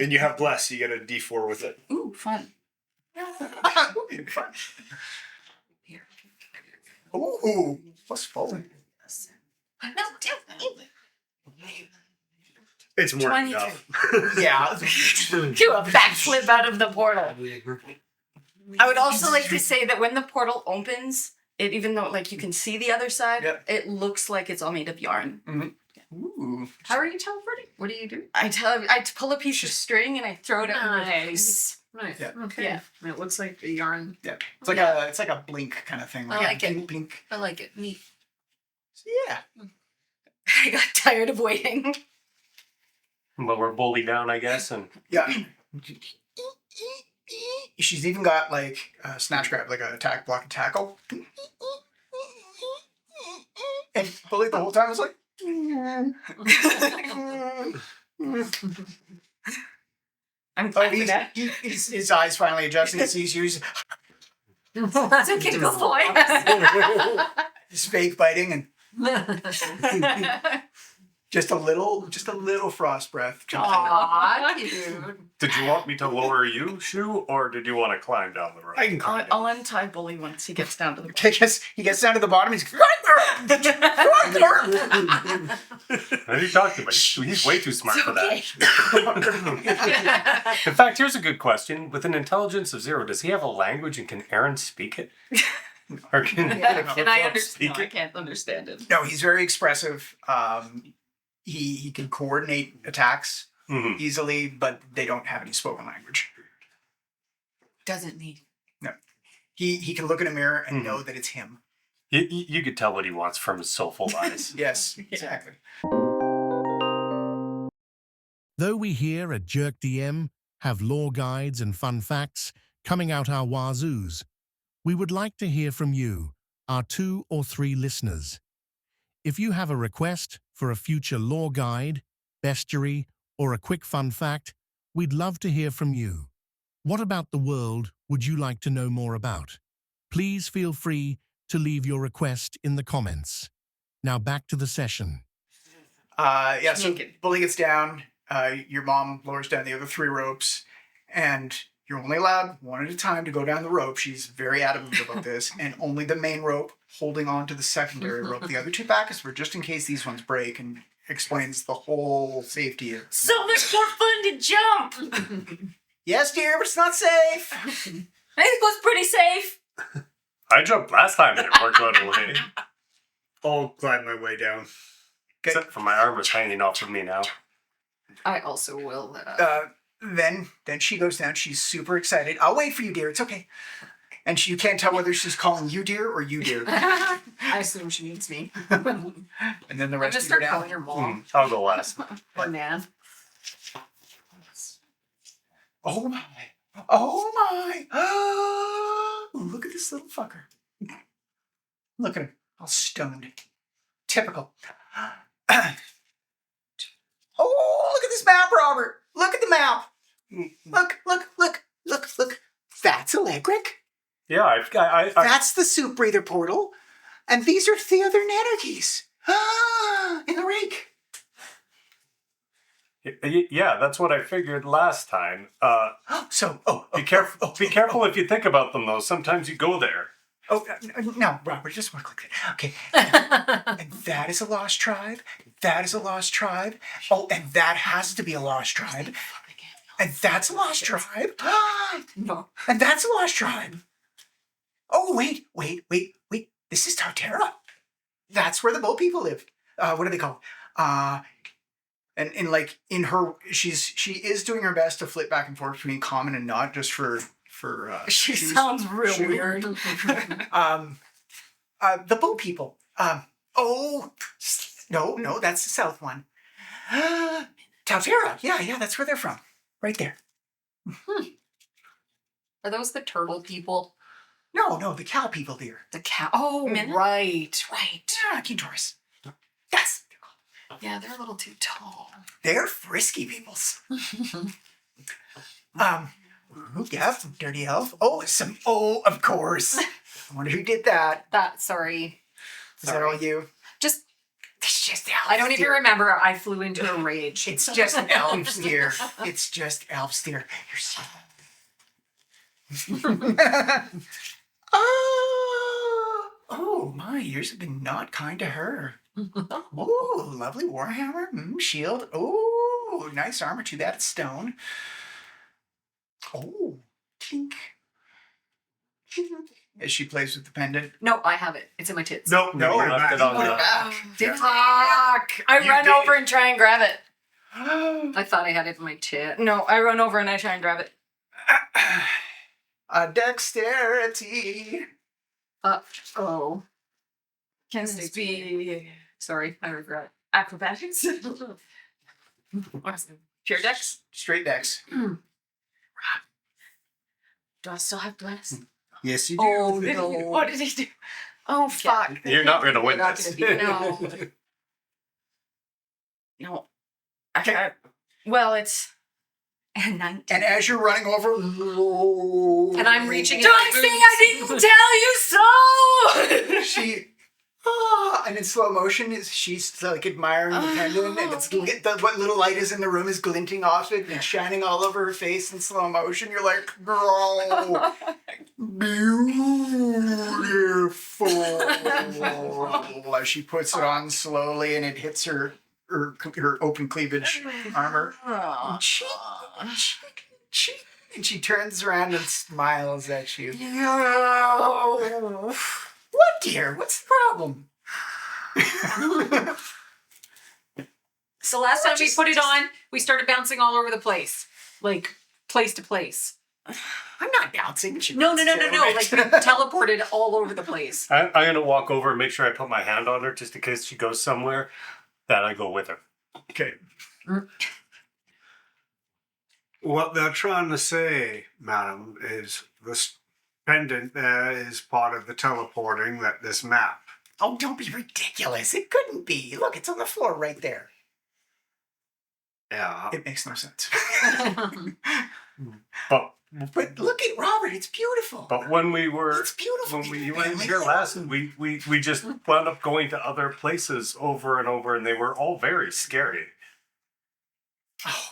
And you have Bless. You get a D4 with it. Ooh, fun. Ooh, what's falling? No, definitely. It's more than 22. enough. Yeah. Do a backflip out of the portal. I would also like to say that when the portal opens, it even though like you can see the other side, it looks like it's all made of yarn. Ooh. How are you teleporting? What do you do? I pull a piece of string and I throw it out. Nice. Yeah. Okay. Yeah. And it looks like the yarn. Yeah. It's like a blink kind of thing. I like it. blink, blink. I like it. Neat. So, yeah. I got tired of waiting. Lower Bully down, I guess, and Yeah. She's even got like a snatch grab, like a attack, block, and tackle. And Bully the whole time was like. I'm Oh, fine with that. his eyes finally adjusting. He sees you. He's, It's okay, good boy. Just fake biting and just a little frost breath. Aw, cute. Did you want me to lower you, Shu, or did you want to climb down the rope? I can climb I'll untie Bully once he gets down to the He gets down to the bottom. He's What are you talking about? He's way too smart for that. In fact, here's a good question. With an intelligence of 0, does he have a language and can Aaron speak it? Or can I understand? speak No, I it? can't understand it. No, he's very expressive. He can coordinate attacks Mhm. easily, but they don't have any spoken language. Doesn't need. No, he can look in a mirror and know that it's him. You could tell what he wants from his soulful eyes. Yes, exactly. Though we here at Jerk DM have lore guides and fun facts coming out our wazoos, we would like to hear from you, our 2 or 3 listeners. If you have a request for a future lore guide, bestiary, or a quick fun fact, we'd love to hear from you. What about the world would you like to know more about? Please feel free to leave your request in the comments. Now back to the session. Yeah, so Naked. Bully gets down. Your mom lowers down the other 3 ropes, and you're only allowed 1 at a time to go down the rope. She's very adamant about this, and only the main rope holding on to the secondary rope. The other 2 back is for just in case these ones break, and explains the whole safety of. So much more fun to jump. Yes, dear, but it's not safe. I think it was pretty safe. I jumped last time and it worked out okay. I'll climb my way down. Except for my arm is hanging off of me now. I also will. Then she goes down. She's super excited. I'll wait for you, dear. It's okay. And you can't tell whether she's calling you dear or you dear. I assume she needs me. And then the I rest just of you start down. calling her mom. I'll go last. Or Nan. Oh my. Oh my. Oh, look at this little fucker. Look at him. All stoned. Typical. Oh, look at this map, Robert. Look at the map. Look. That's Electric. Yeah, I That's the soup breather portal. And these are the other nanarchies. In the rake. yeah, that's what I figured last time. Be careful if you think about them, though. Sometimes you go there. No, Robert, just work like that. Okay. And that is a lost tribe. That is a lost tribe. Oh, and that has to be a lost tribe. And that's a lost tribe. No. And that's a lost tribe. Oh, wait. This is Tartera. That's where the boat people live. What are they called? And she is doing her best to flip back and forth between common and not, just for She shoes. sounds real Shoe. weird. The boat people. No, that's the south one. Tartera. Yeah, that's where they're from. Right there. Are those the turtle people? No, the cow people, dear. The cow. Oh, Minute? right. Yeah, Kintoris. Yes. Yeah, they're a little too tall. They're frisky peoples. Yeah, dirty elf. Of course. I wonder who did that. Sorry. Is that all you? Just, It's just elves. I don't even dear. remember. I flew into a rage. It's just elves, dear. It's just elves, dear. You're so... Oh, my ears have been not kind to her. Oh, lovely warhammer. Shield. Oh, nice armor. Too bad it's stone. Oh, clink. As she plays with the pendant. No, I have it. It's in my tits. No, No, you're left it back. on the- back. Fuck! I You run did. over and try and grab it. I thought I had it in my tit. No, I run over and I try and grab it. A dexterity. Oh. Can this be Sorry, I regret. acrobatics? Pure dex? Straight dex. Do I still have bless? Yes, you do. Oh, no. What did he do? Oh, fuck. You're not going to win You're not this. gonna beat No. No. Okay. Well, it's And 19. And as you're running over, And I'm reaching. Don't say I didn't tell you so! she, and in slow motion, she's like admiring the pendant, and it's what little light is in the room is glinting off it and shining all over her face in slow motion. You're like, girl, beautiful. As she puts it on slowly, and it hits her open cleavage armor. And she turns around and smiles at you. What, dear? What's the problem? So last time we put it on, we started bouncing all over the place. Like, place to place. I'm not bouncing. No. Like, we teleported all over the place. I'm going to walk over and make sure I put my hand on her just in case she goes somewhere, that I go with her. Okay. What they're trying to say, madam, is this pendant there is part of the teleporting that this map. Oh, don't be ridiculous. It couldn't be. Look, it's on the floor right there. Yeah. It makes no sense. But look at Robert. It's beautiful. But when we were It's beautiful. when we went here last, we just wound up going to other places over and over, and they were all very scary. Oh,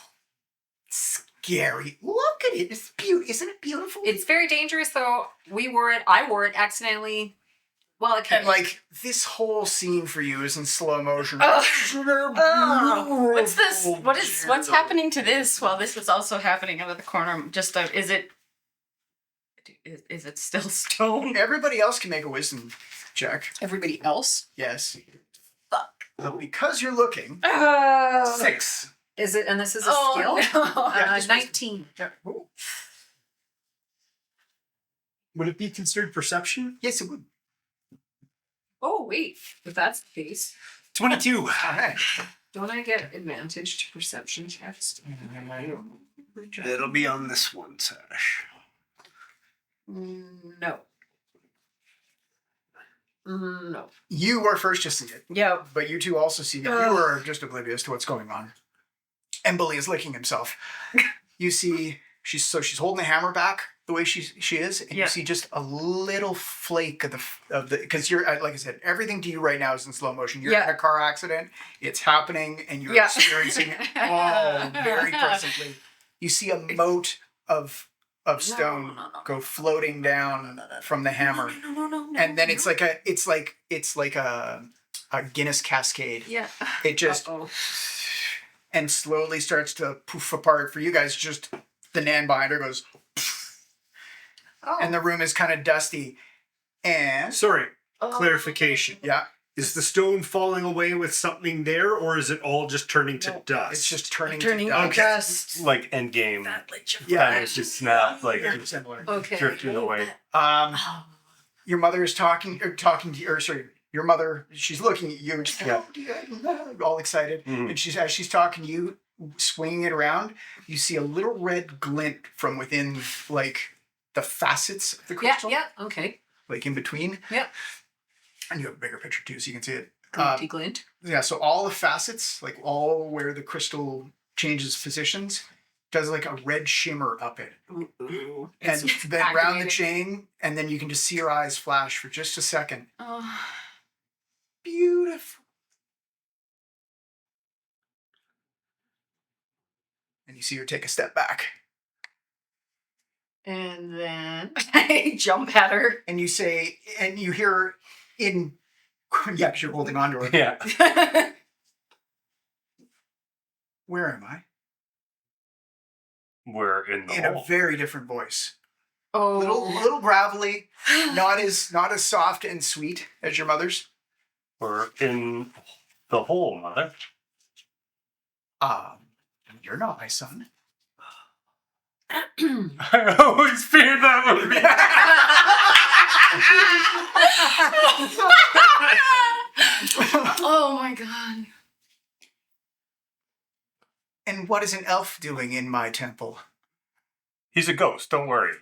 scary. Look at it. It's beautiful. Isn't it beautiful? It's very dangerous, though. I wore it accidentally. Well, it And like this whole scene for you is in slow motion. What's this? What's happening to this? Well, this is also happening out of the corner. Is it still stone? Everybody else can make a wisdom check. Everybody else? Yes. Fuck. But because you're looking, 6. Is it? And this is a skill? No. Yeah, just 19. Yeah. Ooh. Would it be considered perception? Yes, it would. Oh, wait. If that's the case, 22. All right. don't I get advantage to perception checks? It'll be on this one, Sash. No. No. You were first to see it, Yeah. but you two also see it. You were just oblivious to what's going on. And Bully is licking himself. You see, she's holding the hammer back the way she is, and you see just a little flake of the because you're like I said, everything to you right now is in slow motion. You're in a car accident. It's happening, and you're experiencing it all very presently. You see a mote of stone go floating down from the hammer, and then it's like a Guinness cascade. Yeah. It just and slowly starts to poof apart for you guys. Just the nan binder goes. And the room is kind of dusty. And Sorry, clarification. yeah, Is the stone falling away with something there, or is it all just turning to dust? it's just turning Turning to to dust. dust. Like Endgame. Yeah, And it's just snapped, like similar. Okay. drifting away. Your mother is talking to you, or sorry, your mother, she's looking at you and she's all excited. Mhm. And as she's talking to you, swinging it around, you see a little red glint from within, like, the facets of the crystal. Yeah, okay. Like in between. Yeah. And you have a bigger picture too, so you can see it. Glinty glint. Yeah, so all the facets, like all where the crystal changes positions, does like a red shimmer up it. Ooh. And It's then round the activated. chain, and then you can just see your eyes flash for just a second. Oh. Beautiful. And you see her take a step back. And then I jump at her. And you say, and you hear her in, yeah, 'cause you're holding on to her. Yeah. Where am I? We're in the In hole. a very different voice. oh, Little gravelly, not as soft and sweet as your mother's. We're in the hole, Mother. You're not my son. I always feared that would be. Oh my god. And what is an elf doing in my temple? He's a ghost. Don't worry.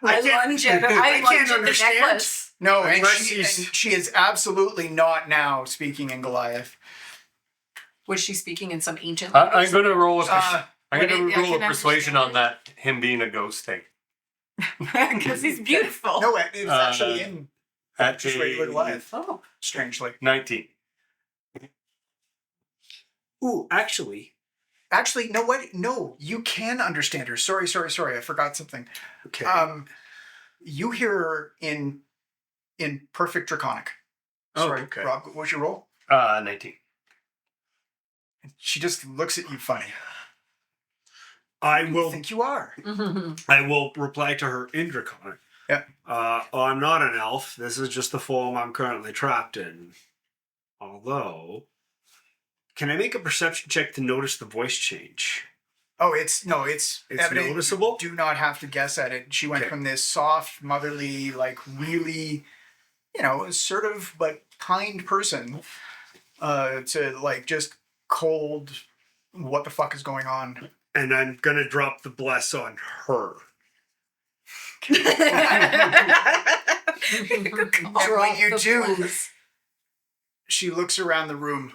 I lunge at the understand. necklace. No, and Unless she, he's- and she is absolutely not now speaking in Goliath. Was she speaking in some ancient I'm language? going to roll a, I'm would going it- to I roll a can persuasion understand on it. that, him being a ghost thing. Because he's beautiful. No, it was actually in At just regular a life. Oh. Strangely. 19. Ooh, actually, No, what? No, you can understand her. Sorry. I forgot something. okay. You hear her in perfect Draconic. Oh, Sorry, okay. Rob, what was your roll? 19. She just looks at you funny. I Who do will. you think you are? I will reply to her in Draconic. Yeah. I'm not an elf. This is just the form I'm currently trapped in. Although, can I make a perception check to notice the voice change? Oh, it's It's evident. noticeable? You do not have to guess at it. She went Okay. from this soft, motherly, like really, assertive but kind person, to like just cold. What the fuck is going on? And I'm gonna drop the bless on her. And when you the do, bless. she looks around the room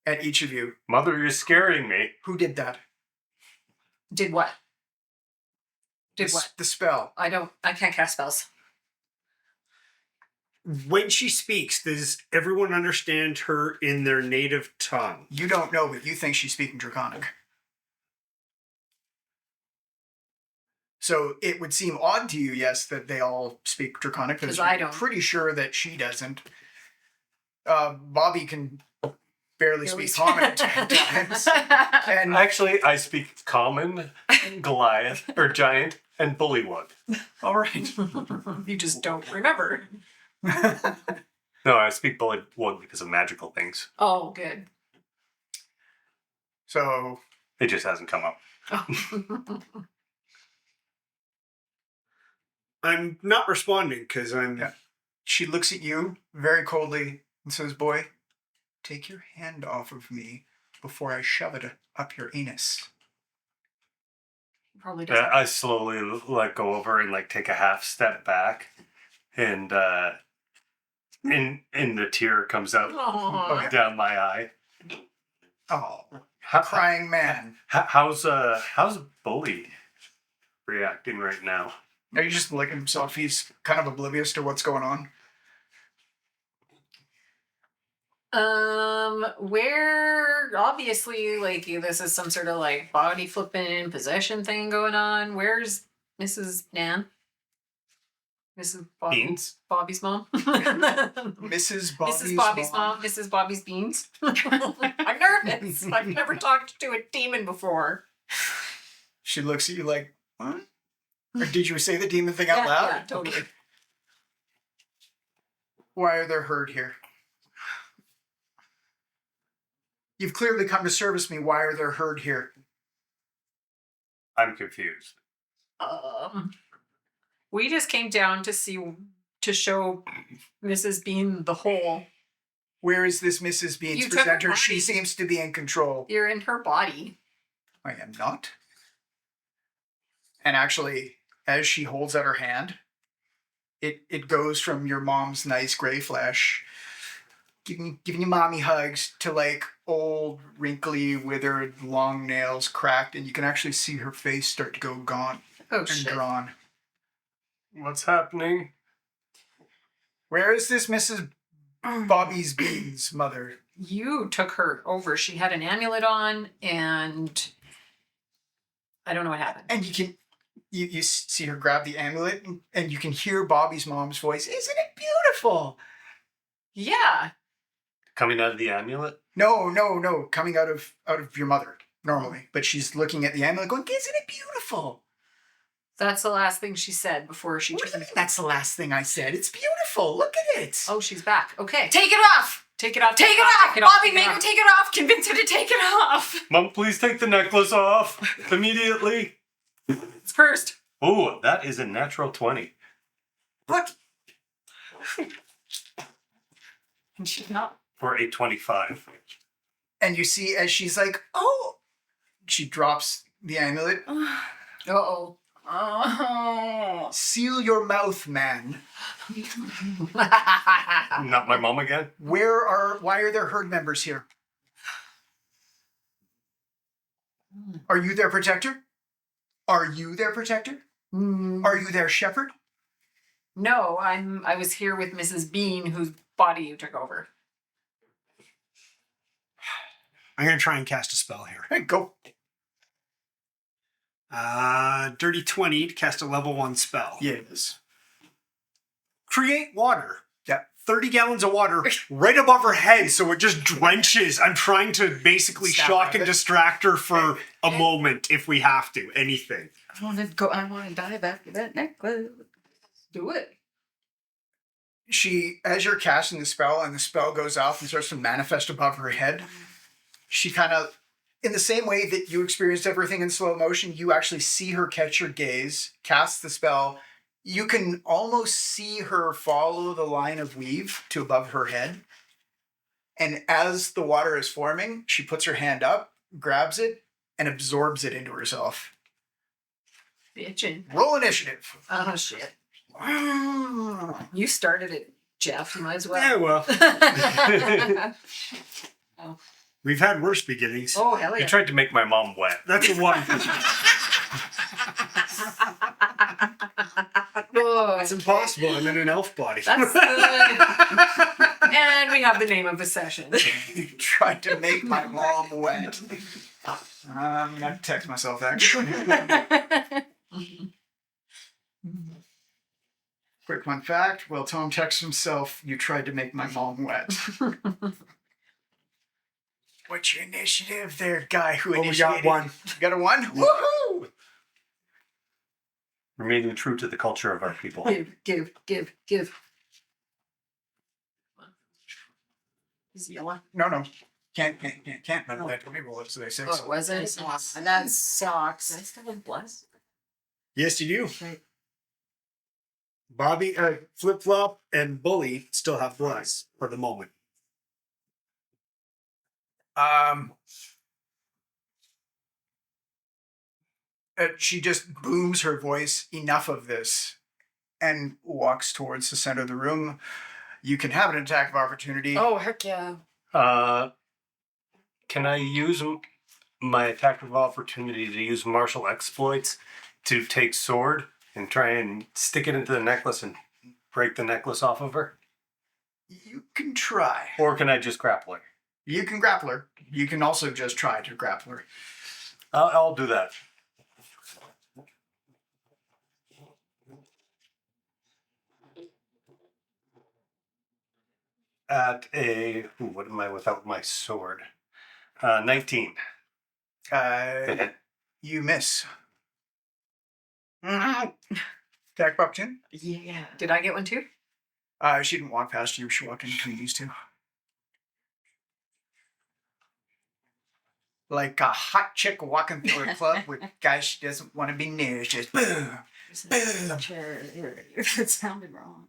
at each of you. Mother, you're scaring me. Who did that? Did what? Did The- what? The spell. I can't cast spells. When she speaks, does everyone understand her in their native tongue? You don't know, but you think she's speaking Draconic. So it would seem odd to you, yes, that they all speak Draconic, 'Cause because I I'm don't. pretty sure that she doesn't. Bobby can barely speak common at times. And Actually, I speak common, Goliath, or giant, and bullywug. all right. You just don't remember. No, I speak bullywug because of magical things. Oh, good. So It just hasn't come up. Oh. I'm not responding because I'm. Yeah. She looks at you very coldly and says, "Boy, take your hand off of me before I shove it up your anus." Probably doesn't. I slowly let go of her and like take a half step back, and in the tear comes out Aw. down my eye. Oh, How, crying man. how's Bully reacting right now? Are you just licking himself? He's kind of oblivious to what's going on. Where obviously like this is some sort of like body flipping possession thing going on. Where's Mrs. Nan? Mrs. Beans? Bobby's mom. Mrs. Mrs. Bobby's mom. Mrs. Bobby's beans. I'm nervous. I've never talked to a demon before. She looks at you like, what? Or did you say the demon thing out loud? Yeah, totally. Why are there herd here? You've clearly come to service me. Why are there herd here? I'm confused. We just came down to show Mrs. Bean the hole. Where is this Mrs. Beans You took her presenter? She body. seems to be in control. You're in her body. I am not. And actually, as she holds out her hand, it goes from your mom's nice gray flesh, giving you mommy hugs, to like old, wrinkly, withered, long nails, cracked, and you can actually see her face start to go gaunt Oh and shit. drawn. What's happening? Where is this Mrs. Bobby's Beans, mother? You took her over. She had an amulet on, and I don't know what happened. And you see her grab the amulet, and you can hear Bobby's mom's voice. Isn't it beautiful? Yeah. Coming out of the amulet? No, coming out of your mother normally, but she's looking at the amulet, going, "Isn't it beautiful?" That's the last thing she said before she What do you turned. mean that's the last thing I said? It's beautiful. Look at it. Oh, she's back. Okay. Take it off! Take it off. Take it off! Bobby, make her take it off! Convince her to take it off! Mom, please take the necklace off immediately. It's cursed. Oh, that is a natural 20. What? And she's not. For a 25. And you see as she's like, "Oh," she drops the amulet. Uh-oh. Oh. "Seal your mouth, man. Not my mom again? Why are there herd members here?" Are you their protector? Are you their protector? Are you their shepherd? No, I was here with Mrs. Bean, whose body you took over. I'm going to try and cast a spell here. Hey, go. Dirty 20 to cast a level 1 spell. Yes. Create water. Yeah. 30 gallons of water right above her head so it just drenches. I'm trying to basically Snap shock out and of it. distract her for a moment if we have to. Anything. I want to dive after that necklace. Do it. She, as you're casting the spell and the spell goes off and starts to manifest above her head, she kind of, in the same way that you experienced everything in slow motion, you actually see her catch your gaze, cast the spell. You can almost see her follow the line of weave to above her head. And as the water is forming, she puts her hand up, grabs it, and absorbs it into herself. Bitchin'. Roll initiative. Oh, shit. You started it, Jeff. You might as Yeah, well. well. We've had worse beginnings. Oh, hell You yeah. tried to make my mom wet. That's a one. Oh, It's impossible. I'm in an elf body. that's good. And we have the name of the session. You tried to make my mom wet. I'm going to have to text myself, actually. Quick fun fact. Well, Tom texts himself, you tried to make my mom wet. What's your initiative there, guy who Oh, we initiated? got one. You got a 1? Woohoo! Remaining true to the culture of our people. Give. Is it yellow? No. Can't. Let me roll it so they 6. Oh, it wasn't? That sucks. I still have bless. Yes, you do. Okay. Bobby, Flip Flop, and Bully still have bless for the moment. She just booms her voice, enough of this, and walks towards the center of the room. You can have an attack of opportunity. Oh, heck yeah. Can I use my attack of opportunity to use martial exploits to take sword and try and stick it into the necklace and break the necklace off of her? You can try. Or can I just grapple her? You can grapple her. You can also just try to grapple her. I'll do that. At what am I without my sword? 19. You miss. Attack of opportunity? Yeah. Did I get one too? She didn't walk past you. She walked in between these two. Like a hot chick walking through a club with guys she doesn't want to be near. It's just boom. It sounded wrong.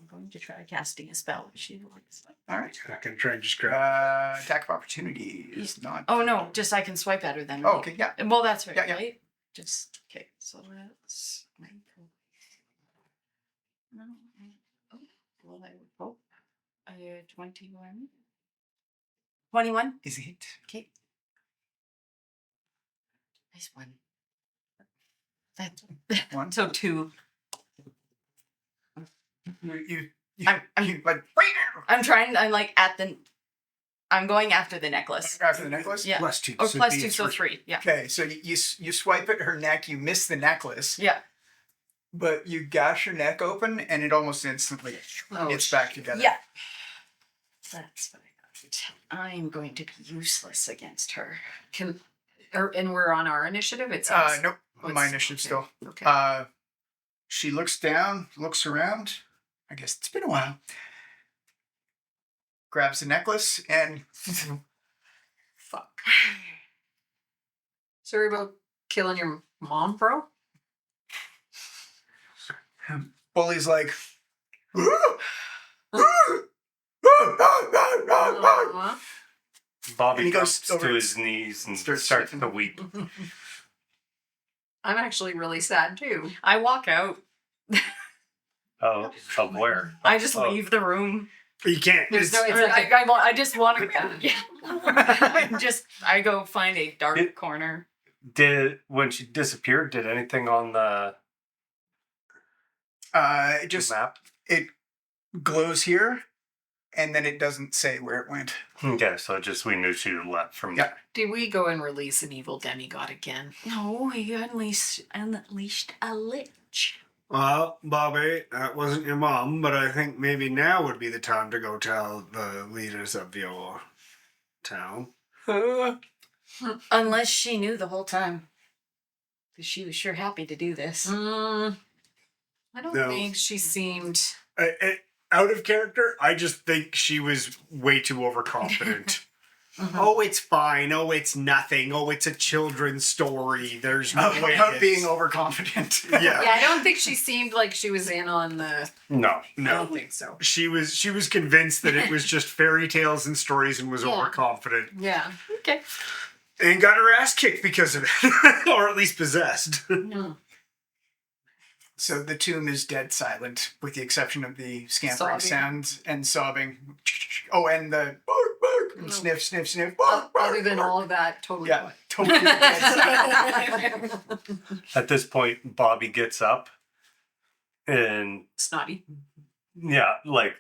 I'm going to try casting a spell. She likes it. All right. I can try and just grab. Attack of opportunity is not. Oh no, just I can swipe at her then. Oh, okay, yeah. Well, that's right, Yeah. right? Just okay. So that's no. Oh, well, I hope. 21. 21. Is it? Okay. Nice one. That One. so 2. I'm trying. I'm like at the. I'm going after the necklace. After the necklace? Yeah. Plus 2. Or so plus it'd be 2, so 3. Yeah. Okay, so you swipe at her neck, you miss the necklace, Yeah. but you gash her neck open, and it almost instantly gets back together. Yeah. That's what I got. I'm going to be useless against her. And we're on our initiative? It's Nope. What's- My initiative still. Okay. She looks down, looks around. I guess it's been a while. Grabs the necklace and Fuck. Sorry about killing your mom, bro. Bully's like, Uh-huh. Bobby And he goes goes over- to his knees and starts starts sweeping. to weep. I'm actually really sad too. I walk out. Oh, of where? I just Oh. leave the room. You can't. There's no. It's- It's like I just want to. I go find a dark corner. When she disappeared, did anything on the It just map? it glows here, and then it doesn't say where it went. Okay, so just we knew she left from. Yeah. Did we go and release an evil demigod again? No, he unleashed a lich. Well, Bobby, that wasn't your mom, but I think maybe now would be the time to go tell the leaders of your town. Unless she knew the whole time. 'Cause she was sure happy to do this. I don't No. think she seemed. Out of character, I just think she was way too overconfident. Mm-hmm. Oh, it's fine. Oh, it's nothing. Oh, it's a children's story. There's no way. About it's- being overconfident. Yeah. Yeah, I don't think she seemed like she was in on the. No. I No. don't think so. She was convinced that it was just fairy tales and stories and was Yeah. overconfident. Yeah. Okay. And got her ass kicked because of it. Or at least possessed. No. So the tomb is dead silent, with the exception of the scampering Sobbing. sounds and sobbing. Oh, and the bark, bark, and sniff, sniff, sniff. Bark, bark, Other than bark. all of that, totally. Yeah, totally dead silent. At this point, Bobby gets up, and Snotty. yeah, like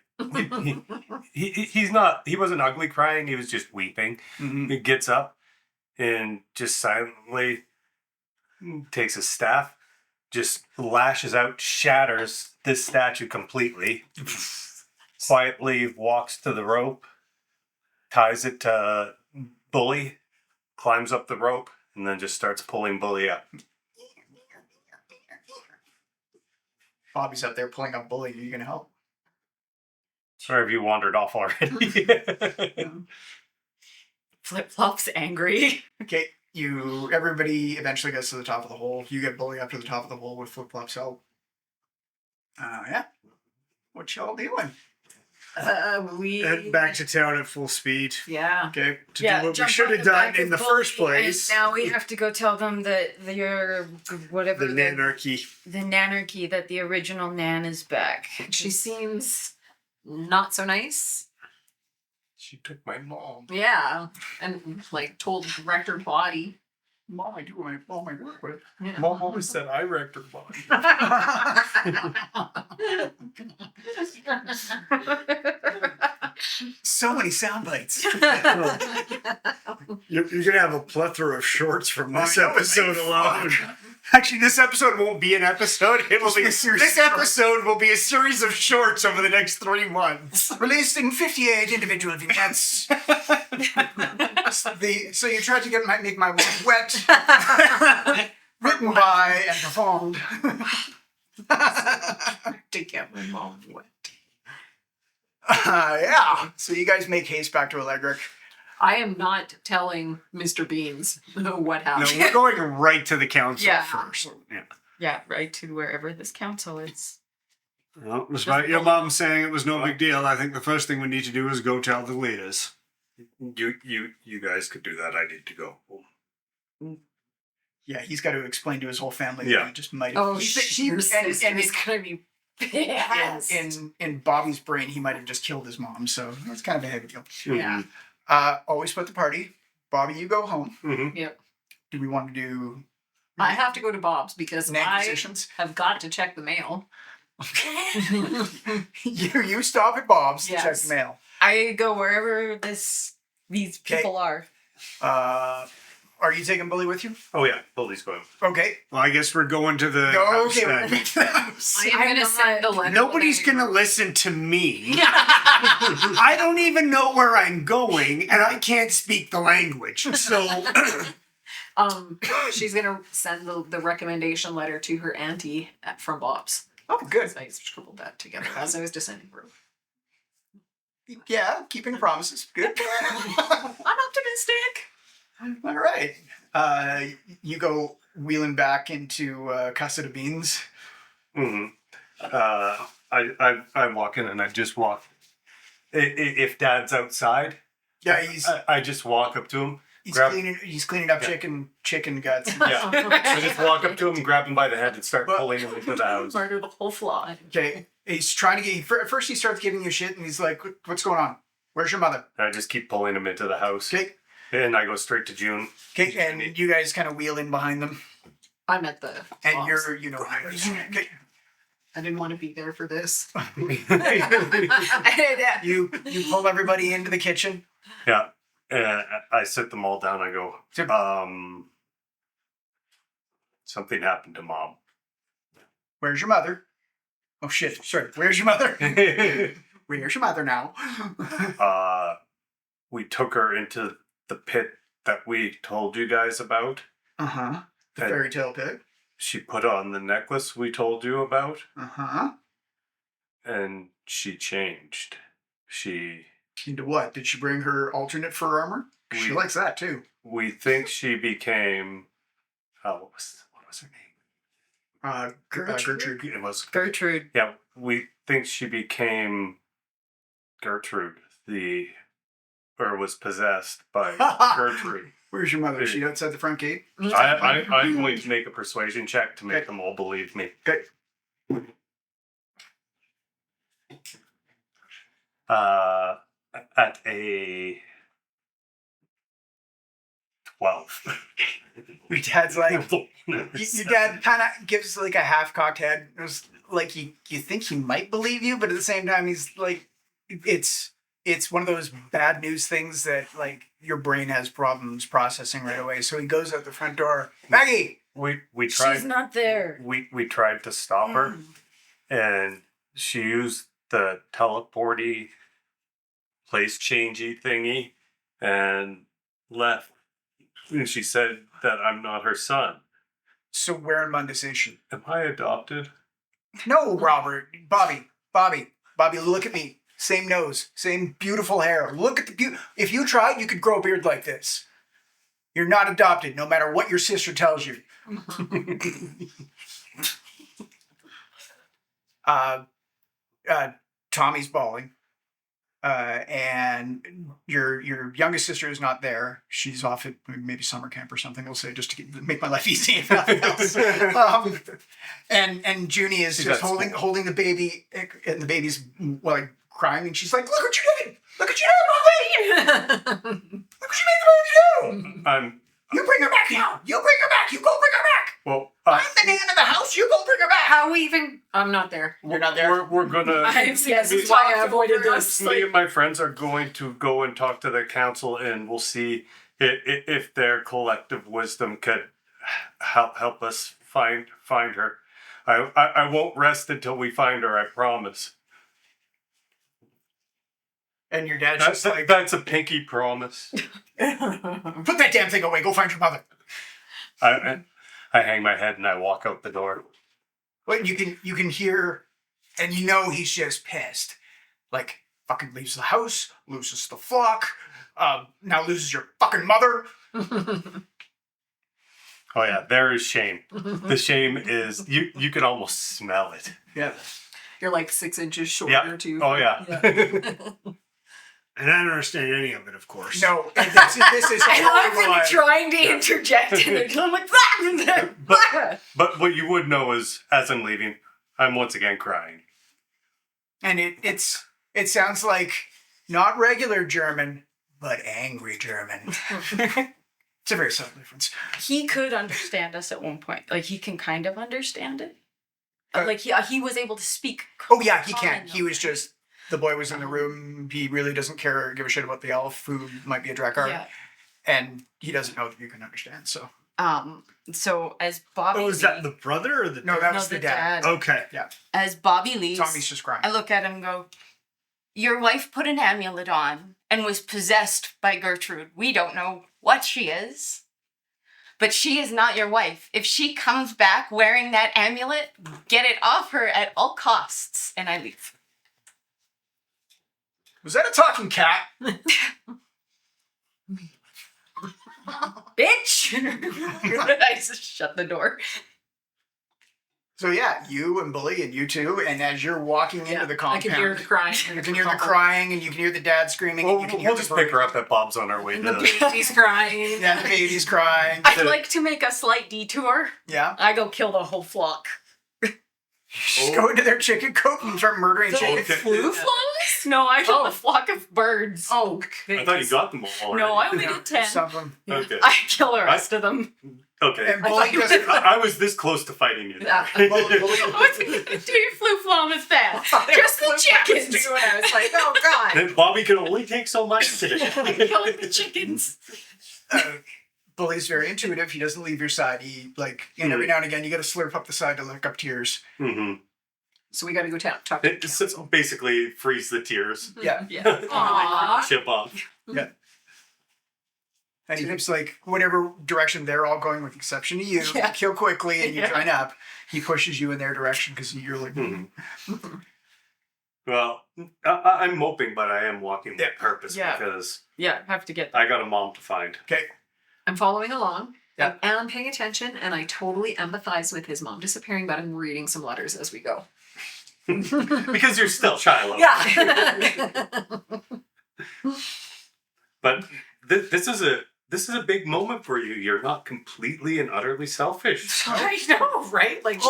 he wasn't ugly crying. He was just weeping. Mhm. He gets up and just silently takes a staff, just lashes out, shatters this statue completely. Quietly walks to the rope, ties it to Bully, climbs up the rope, and then just starts pulling Bully up. Bobby's up there pulling up Bully. Are you gonna help? Or have you wandered off already? Flip Flop's angry. Okay, everybody eventually gets to the top of the hole. You get Bully up to the top of the hole with Flip Flop's help. Yeah. What y'all doing? We. Head back to town at full speed. Yeah. Okay. To Yeah, do what we jump should on have the done back in of the Bully, first place. And now we have to go tell them that your whatever The nanarchy. the nanarchy, that the original Nan is back. She seems not so nice. She took my mom. Yeah. And like told wrecked her body. Mom, I do my mom I work with. Yeah. Mom always said I wrecked her body. So many sound bites. You're gonna have a plethora of shorts from this I know, episode right? alone. Fuck. Actually, this episode won't be an episode. It will Just be be a series this of shorts. episode will be a series of shorts over the next 3 months. Released in 58 individual vignettes. So you tried to make my mom wet. Written by and performed. To get my mom wet. Yeah. So you guys make haste back to Electric. I am not telling Mr. Beans what No, happened. we're going right to the council Yeah. first. Yeah. Yeah, right to wherever this council is. Well, despite your mom saying it was no big deal, I think the first thing we need to do is go tell the leaders. You guys could do that. I need to go. Yeah, he's got to explain to his whole family. Yeah. That he just might have. Oh, he- your and sister is gonna be pissed. in Bobby's brain, he might have just killed his mom. So it's kind of a heavy deal. Yeah. Always split the party. Bobby, you go home. Mm-hmm. Yep. Do we want to do I have to go to Bob's because nag I positions? have got to check the mail. You stop at Bob's to check Yes. the mail. I go wherever these people are. Are you taking Bully with you? Oh yeah, Bully's going. Okay. Well, I guess we're going to the house Okay. then. I am gonna send a letter. Nobody's when I- gonna listen to me. I don't even know where I'm going, and I can't speak the language. So She's gonna send the recommendation letter to her auntie from Bob's. Oh, good. So I scribbled that together as I was descending through. Yeah, keeping promises. Good. I'm optimistic. All right. You go wheeling back into Casa Beans. Mm-hmm. I walk in and I just walk. If Dad's outside, Yeah, he's I just walk up to him He's grab, cleaning up chicken guts. yeah. I just walk up to him, grab him by the head, and start But- pulling him into the house. Murder the whole flock. Okay. He's trying to get. First, he starts giving you shit, and he's like, "What's going on? Where's your mother?" And I just keep pulling him into the house. Okay. And I go straight to June. Okay. And you guys kind of wheel in behind them, I'm at the. and box. you're, you know, okay. I didn't want to be there for this. You pull everybody into the kitchen. Yeah. And I sit them all down. I go, something happened to Mom. Where's your mother? Oh shit! Sorry. Where's your mother? Where's your mother now? We took her into the pit that we told you guys about. The And fairy tale pit. she put on the necklace we told you about. And she changed. She... Into what? Did she bring her alternate fur armor? She likes that too. We think she became... what was her name? Gertrude. It was... Gertrude. Yeah, we think she became Gertrude, or was possessed by Gertrude. Where's your mother? Is she outside the front gate? I'm going to make a persuasion check to make them all believe me. Okay. At a 12. Your dad's like, your dad kind of gives like a half-cocked head. It was like you think he might believe you, but at the same time, he's like, it's one of those bad news things that like your brain has problems processing right away. So he goes out the front door. Maggie, We tried. She's not there. We tried to stop her, and she used the teleporty, place changey thingy, and left. And she said that I'm not her son. So where in Mundus is she? Am I adopted? No, Robert. Bobby, look at me. Same nose, same beautiful hair. Look at the beauty. If you tried, you could grow a beard like this. You're not adopted, no matter what your sister tells you. Tommy's bawling. And your youngest sister is not there. She's off at maybe summer camp or something. We'll say just to make my life easy, if nothing else. And Junie is just holding the baby, and the baby's like crying, and she's like, "Look what you did! Look what you did, Mommy! Look what you made the baby do! You bring her back now! You bring her back! You go bring her back! Well, I'm the man of the house. You go bring her back! How even? I'm not there. You're not there. We're gonna. Yes, this is why I avoided this. Me and my friends are going to go and talk to the council, and we'll see if their collective wisdom could help us find her. I won't rest until we find her. I promise. And your dad's just like, That's a pinky promise. put that damn thing away. Go find your mother. I hang my head and I walk out the door. But you can hear, and you know he's just pissed. Like, fucking leaves the house, loses the flock, now loses your fucking mother. Oh yeah, there is shame. The shame is you can almost smell it. Yeah. You're like 6 inches shorter too. Oh yeah. And I don't understand any of it, of course. No, and this is And I've been trying to interject, and I'm like, But what you would know is, as I'm leaving, I'm once again crying. And it sounds like not regular German, but angry German. It's a very subtle difference. he could understand us at one point. Like, he can kind of understand it. Like, he was able to speak. Oh yeah, he can. He was just, the boy was in the room. He really doesn't care or give a shit about the elf who might be a Drakkar. Yeah. And he doesn't know that you can understand, so. So as Bobby Oh, is that the brother or the No, that was the dad. Okay. Yeah. As Bobby leaves, Tommy's just crying. I look at him and go, your wife put an amulet on and was possessed by Gertrude. We don't know what she is, but she is not your wife. If she comes back wearing that amulet, get it off her at all costs. And I leave. Was that a talking cat? Bitch! I just shut the door. So yeah, you and Bully and you two, and as you're walking into the I compound, can hear the crying. you can hear the crying, and you can hear the dad screaming, and you can hear We'll the just pick her up at Bob's on our way And to the baby's crying. Yeah, the baby's crying. I'd like to make a slight detour. Yeah. I go kill the whole flock. Just go into their chicken coop and start murdering chickens. Flu flocks? No, I killed a flock of birds. Oh, I thought you got them all already. No, I only did 10. some of them. Okay. I kill the rest of them. Okay. And Bully doesn't. I was this close to fighting you. Yeah. I was gonna do your flu flawless fast. Just the chickens. And I was like, oh god. And Bobby can only take so much today. Killing the chickens. Bully's very intuitive. He doesn't leave your side. He and every now and again you got to slurp up the side to lick up tears. Mm-hmm. So we got to go talk to the It's council. basically freeze the tears. Yeah. Yeah. Aww. Chip off. Yeah. And he keeps whatever direction they're all going, with exception to you, Yeah. you kill quickly and you Yeah. join up. He pushes you in their direction because you're like, Mhm. Well, I'm moping, but I am walking with purpose Yeah. because Yeah, have to get I got a mom to find. okay. I'm following along. Yeah. And I'm paying attention, and I totally empathize with his mom disappearing, but I'm reading some letters as we go. Because you're still Shiloh. Yeah. But this is a big moment for you. You're not completely and utterly selfish. I know, right? Like,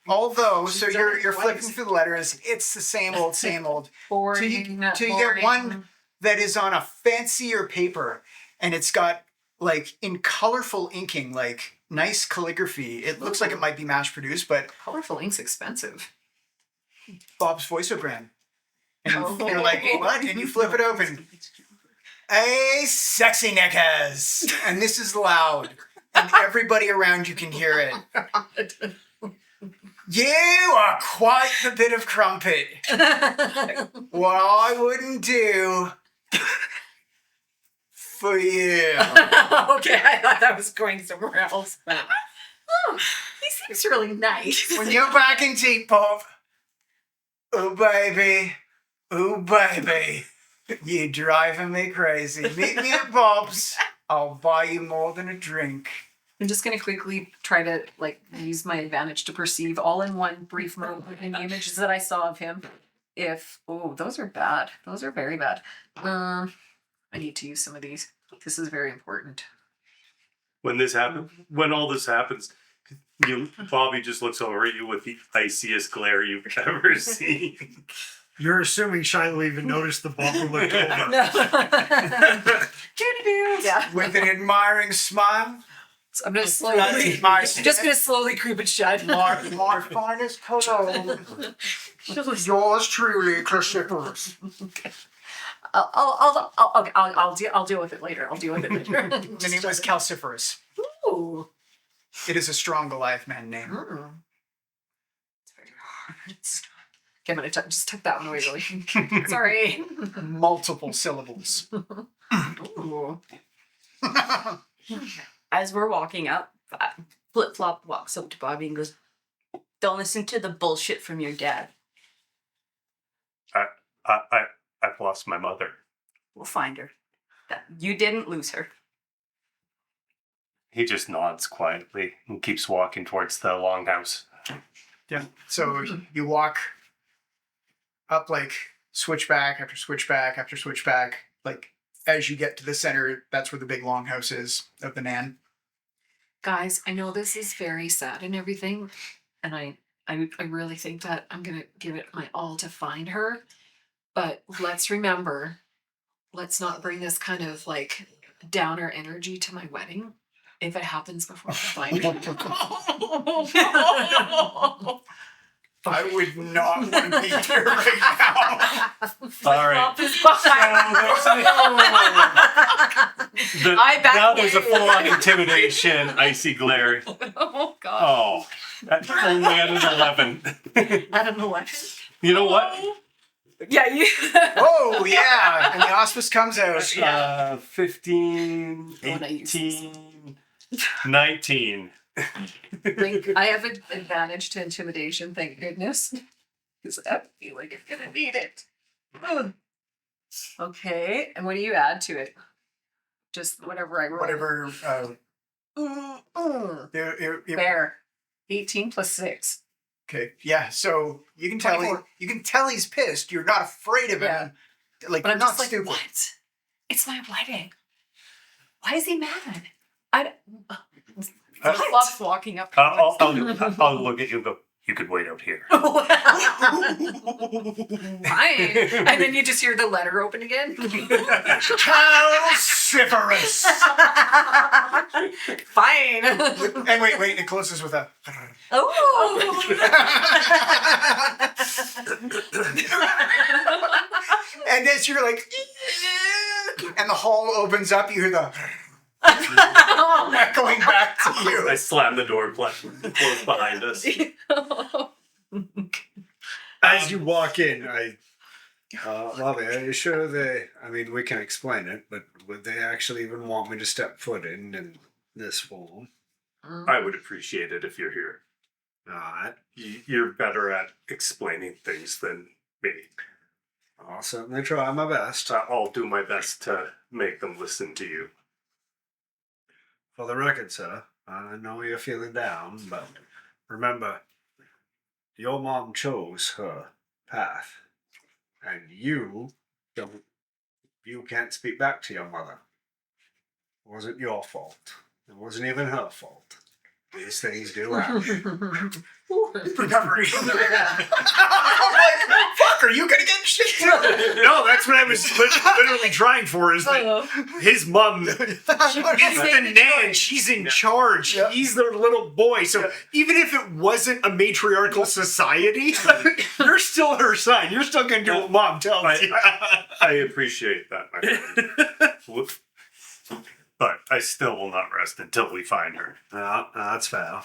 Although, so She's done it you're flipping twice. through the letters, it's the same old, same old. boring. Till you get one that is on a fancier paper, and it's got in colorful inking, nice calligraphy. It looks like it might be mass produced, but Colorful ink's expensive. Bob's voiceogram. And Oh. you're like, what? And you flip it open. Hey, sexy knickers! And this is loud. And everybody around you can hear it. You are quite the bit of crumpet. What I wouldn't do for you. Okay, I thought that was going somewhere else. Oh, he seems really nice. When you're back in T.P.R.P.G, oh baby, you're driving me crazy. Meet me at Bob's. I'll buy you more than a drink. I'm just gonna quickly try to use my advantage to perceive all in one brief moment in the images that I saw of him. Those are bad. Those are very bad. I need to use some of these. This is very important. When all this happens, Bobby just looks over at you with the iciest glare you've ever seen. You're assuming Shiloh even noticed the bumper looked over. Yeah. With an admiring smile. So I'm gonna Flooding my just gonna slowly creep it shut. my finest cologne. Yours truly, Cruciferous. I'll deal with it later. I'll deal with it later. The name was Calciferous. Ooh. It is a strong Goliath man name. It's very hard. Okay, I'm gonna just tuck that one away really. Sorry. Multiple syllables. Ooh. As we're walking up, Flip Flop walks up to Bobby and goes, "Don't listen to the bullshit from your dad. I've lost my mother. We'll find her. You didn't lose her." He just nods quietly and keeps walking towards the longhouse. Yeah. So you walk up switchback after switchback after switchback. As you get to the center, that's where the big longhouse is of the Nan. Guys, I know this is very sad and everything, and I really think that I'm gonna give it my all to find her. But let's remember, let's not bring this kind of downer energy to my wedding if it happens before I find her. I would not want to be here right now. All right. I back Now there's a away. full-on intimidation, icy glare. Oh, God. Oh, that's only at an 11. I don't know what. You know what? Yeah, you. Oh, yeah. And the auspice comes out. 15, When I use 18, 19. I have an advantage to intimidation, thank goodness. Because I feel like I'm gonna need it. Ugh. Okay, and what do you add to it? Just whatever I roll. Whatever. Mm. It Fair. 18 plus 6. Okay. Yeah. So you can tell 24. you can tell he's pissed. You're not afraid of Yeah. him. Like But you're I'm not just like, stupid. what? It's my wedding. Why is he mad? I don't. Love's walking up. I'll look at you and go, you could wait out here. Fine. And then you just hear the letter open again. Calciferous. Fine. And wait, it closes with a. Oh. And as you're like, and the hall opens up, you hear the echoing back to you. I slam the door closed behind us. As you walk in, Lovey, are you sure we can explain it, but would they actually even want me to step foot in this form? I would appreciate it if you're here. Alright. You're better at explaining things than me. I'll certainly try my best. I'll do my best to make them listen to you. For the record, sir, I know you're feeling down, but remember, your mom chose her path, and you can't speak back to your mother. It wasn't your fault. It wasn't even her fault. These things do happen. Recovery. I'm like, fuck, are you gonna get shit? No, that's what I was literally trying for, is that his mom is the nan. She's in charge. Yeah. He's their little boy. So even if it wasn't a matriarchal society, you're still her son. You're still going to do what mom tells you. I appreciate that, my friend. But I still will not rest until we find her. That's fair.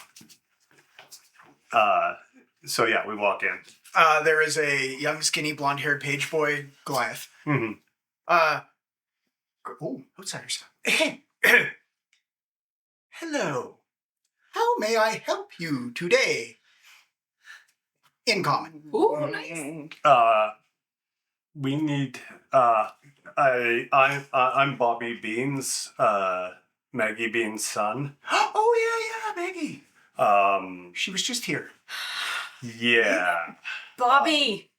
So yeah, we walk in. There is a young, skinny, blonde-haired page boy, Goliath. Mm-hmm. Outsiders. Hello. How may I help you today? In common. Ooh, nice. We need. I'm Bobby Bean's, Maggie Bean's son. Oh yeah, Maggie. She was just here. Yeah. Bobby.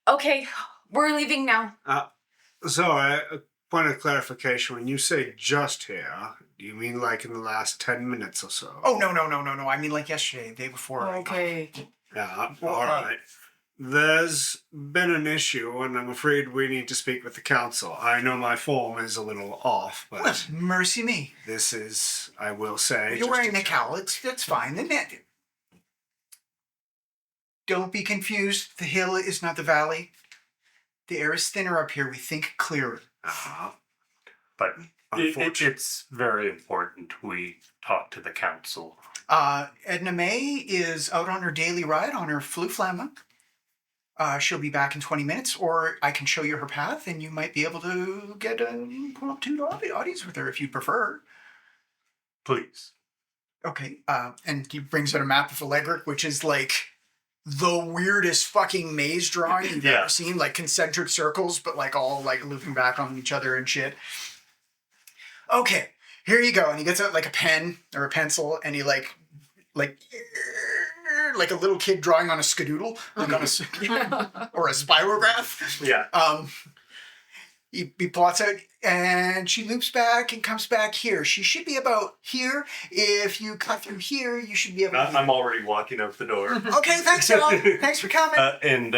Okay, we're leaving now. So, a point of clarification. When you say just here, do you mean like in the last 10 minutes or so? Oh, no. I mean, like yesterday, the day before. Okay. Yeah, all right. There's been an issue, and I'm afraid we need to speak with the council. I know my form is a little off, Well, but mercy me. this is, I will say... You're just wearing the cowl. That's fine. Don't be confused. The hill is not the valley. The air is thinner up here. We think clearer. But Unfortunately. it's very important we talk to the council. Edna May is out on her daily ride on her flu flamma. She'll be back in 20 minutes, or I can show you her path, and you might be able to get a impromptu audience with her if you prefer. Please. Okay. And he brings out a map of Allegric, which is like the weirdest fucking maze drawing you've Yeah. ever seen. Like concentric circles, but like all like looping back on each other and shit. Okay, here you go. And he gets out like a pen or a pencil, and he like a little kid drawing on a skadoodle, like on a or a spirograph. Yeah. He plots out, and she loops back and comes back here. She should be about here. If you cut through here, you should be able to... I'm already walking out the door. Okay, thanks, y'all. Thanks for coming. And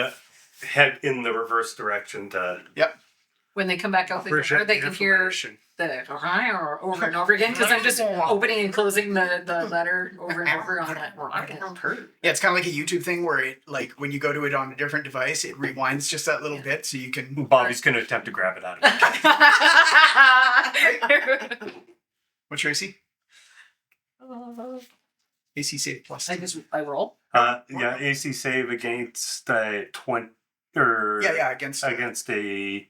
head in the reverse direction to... Yep. When they come back out the Appreciate door, they the can hear information. the over and over again, because I'm just opening and closing the letter over and over on that. Yeah, it's kind of like a YouTube thing where it, like, when you go to it on a different device, it rewinds just that little bit so you can... Bobby's going to attempt to grab it out of it. What's your AC? AC save plus. I roll. Yeah, AC save against a 20... Or Yeah, against a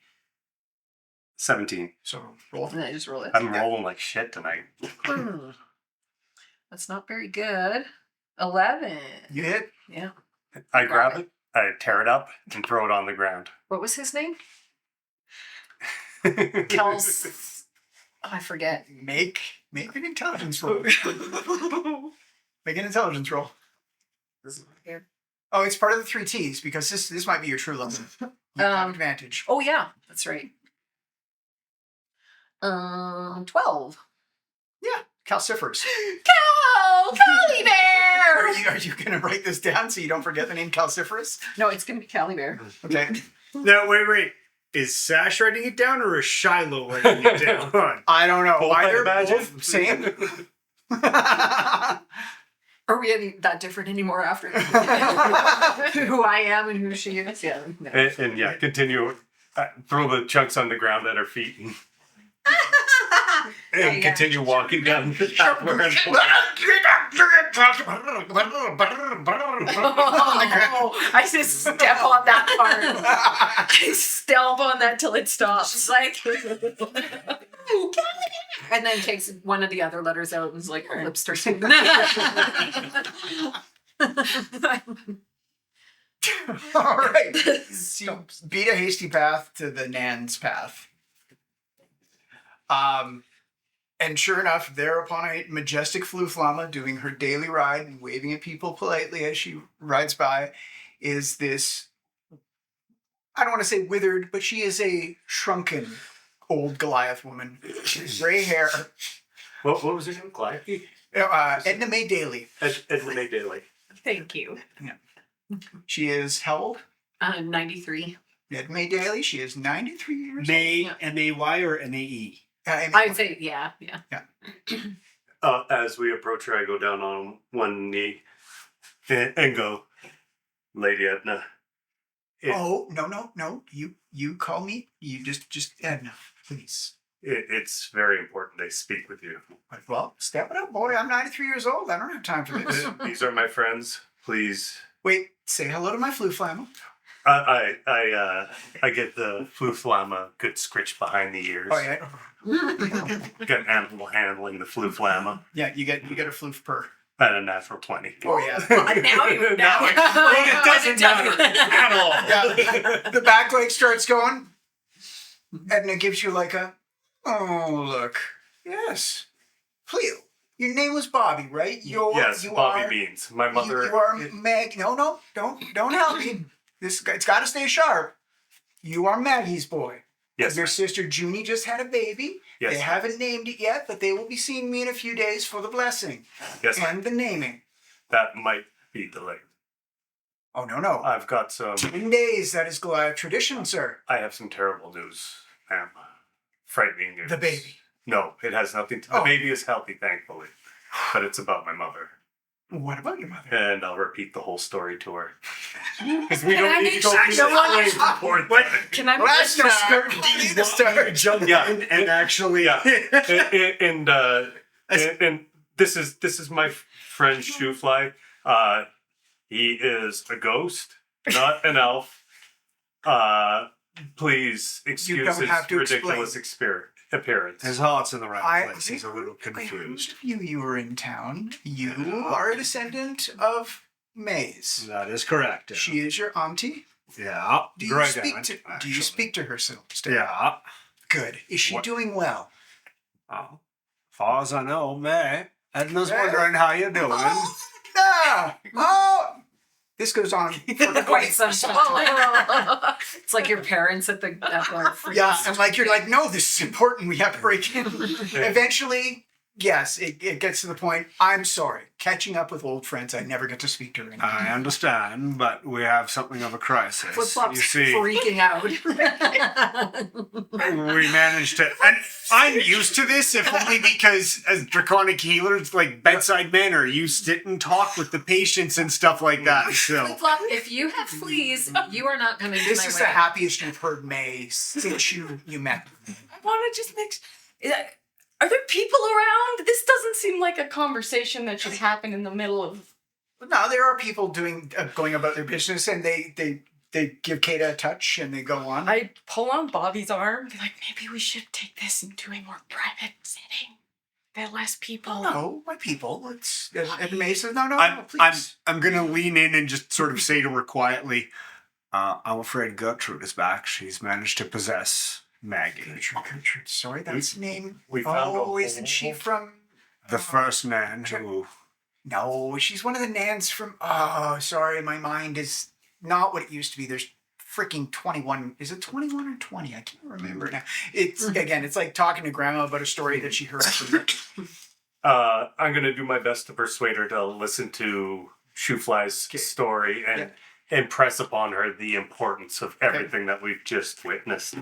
17. So roll. And I just roll it. I'm rolling like shit tonight. That's not very good. 11. You hit. Yeah. I grab it, I tear it up, and throw it on the ground. What was his name? Kels. Oh, I forget. Make an intelligence roll. Make an intelligence roll. Here. Oh, it's part of the 3 T's because this might be your true love. You have advantage. Oh yeah, that's right. 12. Yeah, calciferous. Cali Bear! Are you going to write this down so you don't forget the name calciferous? No, it's gonna be Cali Bear. Okay. No, wait. Is Sash writing it down or is Shiloh writing it down? I don't know. Both, I Either imagine. both, same. Are we any that different anymore after who I am and who she is? Yeah. No. And yeah, continue. Throw the chunks on the ground at her feet and Yeah. continue walking down the path. Oh, I just step on that part. I stomp on that till it stops. She's like, and then takes one of the other letters out and is like, her lips start singing. All right. You beat a hasty path to the Nan's path. And sure enough, there upon a majestic Fluflama doing her daily ride and waving at people politely as she rides by is this, I don't want to say withered, but she is a shrunken old Goliath woman. Gray hair. What was her name? Goliath? Edna Mae Daly. Edna Mae Daly. Thank you. She is how old? 93. Edna Mae Daly. She is 93 years old. May, M-A-Y or N-A-E? I would say, yeah. As we approach her, I go down on one knee and go, Lady Edna. Oh, no. You call me. You just Edna, please. It's very important I speak with you. Well, step it up, boy. I'm 93 years old. I don't have time for this. These are my friends. Please. Wait, say hello to my Fluflama. I get the Fluflama good scritch behind the ears. Oh yeah. Got animal handling the Fluflama Yeah, you get a floof purr. at a natural 20. Oh yeah. Now you know. It doesn't matter at all. Yeah. The back leg starts going. Edna gives you like a, oh look, yes, please. Your name was Bobby, right? Yes, Bobby Beans. My mother. You are Meg. No, don't help me. It's got to stay sharp. You are Maggie's boy. Yes. Your sister Junie just had a baby. Yes. They haven't named it yet, but they will be seeing me in a few days for the blessing Yes. and the naming. That might be delayed. Oh, no. I've got some. 10 days. That is Goliath tradition, sir. I have some terrible news, ma'am. Frightening news. The baby. No, it has nothing to. The Oh. baby is healthy, thankfully, but it's about my mother. What about your mother? And I'll repeat the whole story to her. Because we Can I don't need make to go through sure the someone- report. Can I Last make start. Need to start. Jump Yeah. in and actually. Yeah, and this is my friend Shoefly. He is a ghost, not an elf. Please excuse don't his have to ridiculous appearance. His heart's in the right I- place. He's a little Wait, confused. who of you were in town? You are a descendant of Mays. That is correct. Yeah. She is your auntie. Yeah. Do you Greg speak Allen, to? Do actually. you speak to her still? Yeah. Good. Is she What- doing well? Oh. Far as I know, May. Edna's May? wondering how you're doing. Ah! Oh! This goes on for quite some time? It's like your parents at the freeze. Yeah, and like you're like, no, this is important. We have to break in. Eventually, yes, it gets to the point. I'm sorry. Catching up with old friends, I never get to speak to her anymore. I understand, but we have something of a crisis. Flip Flop's You see, freaking out. we managed to, and I'm used to this, if only because as draconic healers, like bedside manner, you sit and talk with the patients and stuff like that. So Flip Flop, if you have fleas, you are not coming to This my is wedding. the happiest you've heard May since you met. I want to just make. Are there people around? This doesn't seem like a conversation that should happen in the middle of. No, there are people going about their business, and they give Kata a touch, and they go on. I pull on Bobby's arm, be like, maybe we should take this into a more private setting. There are less people. No, my people. It's and May says, no, I'm please. gonna lean in and just sort of say to her quietly, I'm afraid Gertrude is back. She's managed to possess Maggie. Gertrude. Sorry, that's the name. we found a Oh, isn't she hole. from? The first man who No, she's one of the Nans from. Oh, sorry, my mind is not what it used to be. There's freaking 21. Is it 21 or 20? I can't remember now. It's again, it's like talking to grandma about a story that she heard from I'm going to do my best to persuade her to listen to Shoefly's story and impress upon her the importance of everything that we've just witnessed.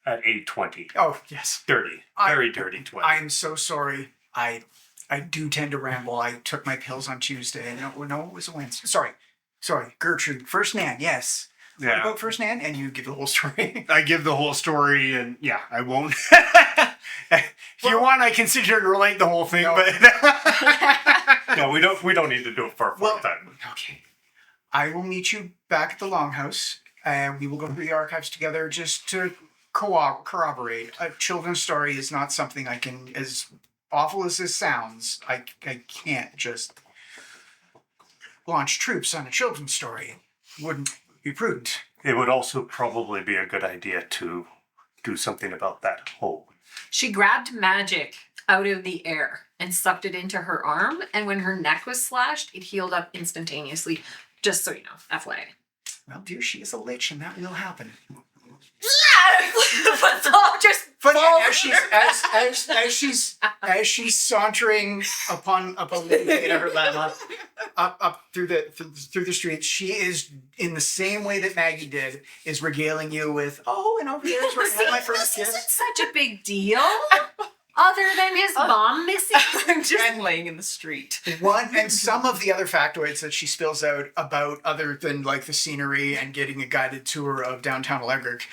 At 8:20. Oh, yes. Dirty. Very dirty 20. I'm so sorry. I do tend to ramble. I took my pills on Tuesday. No, it was a Wednesday. Sorry. Gertrude. First Nan, yes. Yeah. What about First Nan? And you give the whole story. I give the whole story, and yeah, I won't. If you want, I can sit here and relate the whole thing, No. but No, we don't need to do it for a fourth time. Okay. I will meet you back at the Longhouse, and we will go through the archives together just to corroborate. A children's story is not something I can, as awful as this sounds, I can't just launch troops on a children's story. It wouldn't be prudent. It would also probably be a good idea to do something about that hole. She grabbed magic out of the air and sucked it into her arm, and when her neck was slashed, it healed up instantaneously. Just so you know, FYI. Well, dear, she is a lich, and that will happen. But all just But falls as she's sauntering up her llama up through the streets, she is in the same way that Maggie did, is regaling you with, and over here is where I had my first This isn't kiss. such a big deal. Other than his bomb missing. Just laying in the street. And some of the other factoids that she spills out about, other than like the scenery and getting a guided tour of downtown Electric.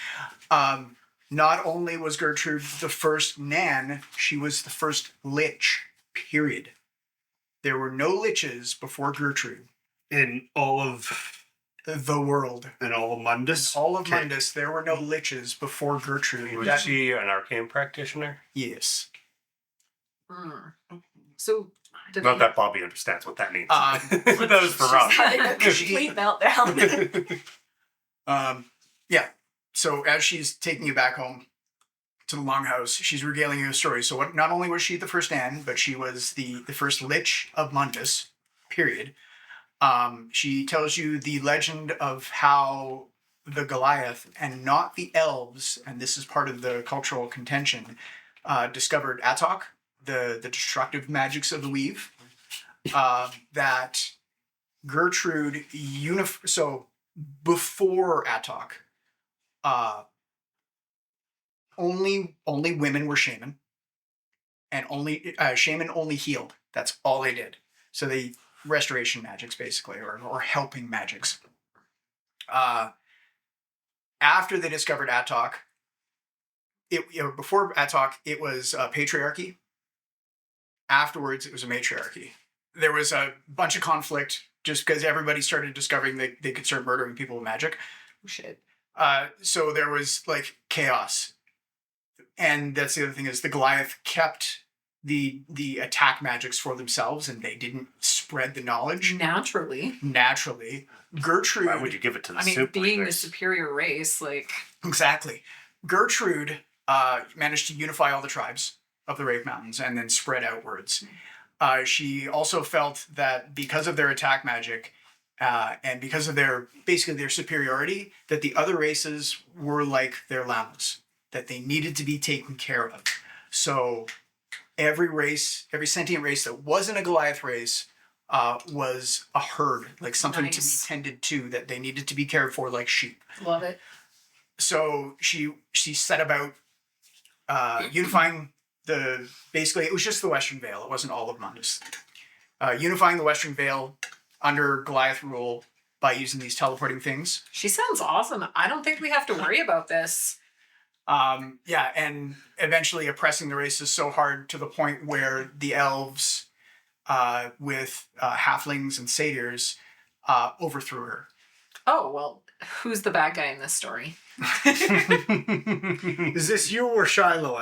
Not only was Gertrude the first Nan, she was the first lich, period. There were no liches before Gertrude. in all of World. Mundus. All of Mundus, there were no liches before Gertrude. Was she an arcane practitioner? Yes. So, Not that Bobby understands what that means. Um, That was for Rob. Having a complete meltdown. Yeah. So as she's taking you back home to the Longhouse, she's regaling you a story. So not only was she the first Anne, but she was the first lich of Mundus, period. She tells you the legend of how the Goliath and not the elves, and this is part of the cultural contention, discovered Atok, the destructive magics of the weave. That Gertrude so before Atok, only women were shaman, and shaman only healed. That's all they did. So they restoration magics basically, or helping magics. After they discovered Atok, before Atok it was a patriarchy. Afterwards it was a matriarchy. There was a bunch of conflict just because everybody started discovering that they could start murdering people with magic. oh shit. So there was like chaos. And that's the other thing, is the Goliath kept the attack magics for themselves, and they didn't spread the knowledge Naturally. Gertrude. Why would you give it to the I mean, super being the race? superior race, like... Exactly. Gertrude managed to unify all the tribes of the Rave Mountains and then spread outwards. She also felt that because of their attack magic and because of their superiority, that the other races were like their llamas, that they needed to be taken care of. So every sentient race that wasn't a Goliath race was a herd, like something to be Nice. tended to, that they needed to be cared for like sheep. Love it. So she set about unifying basically it was just the Western Vale. It wasn't all of Mundus. Unifying the Western Vale under Goliath rule by using these teleporting things. She sounds awesome. I don't think we have to worry about this. And eventually oppressing the races so hard to the point where the elves with halflings and satyrs overthrew her. Oh, well, who's the bad guy in this story? Is this you or Shiloh?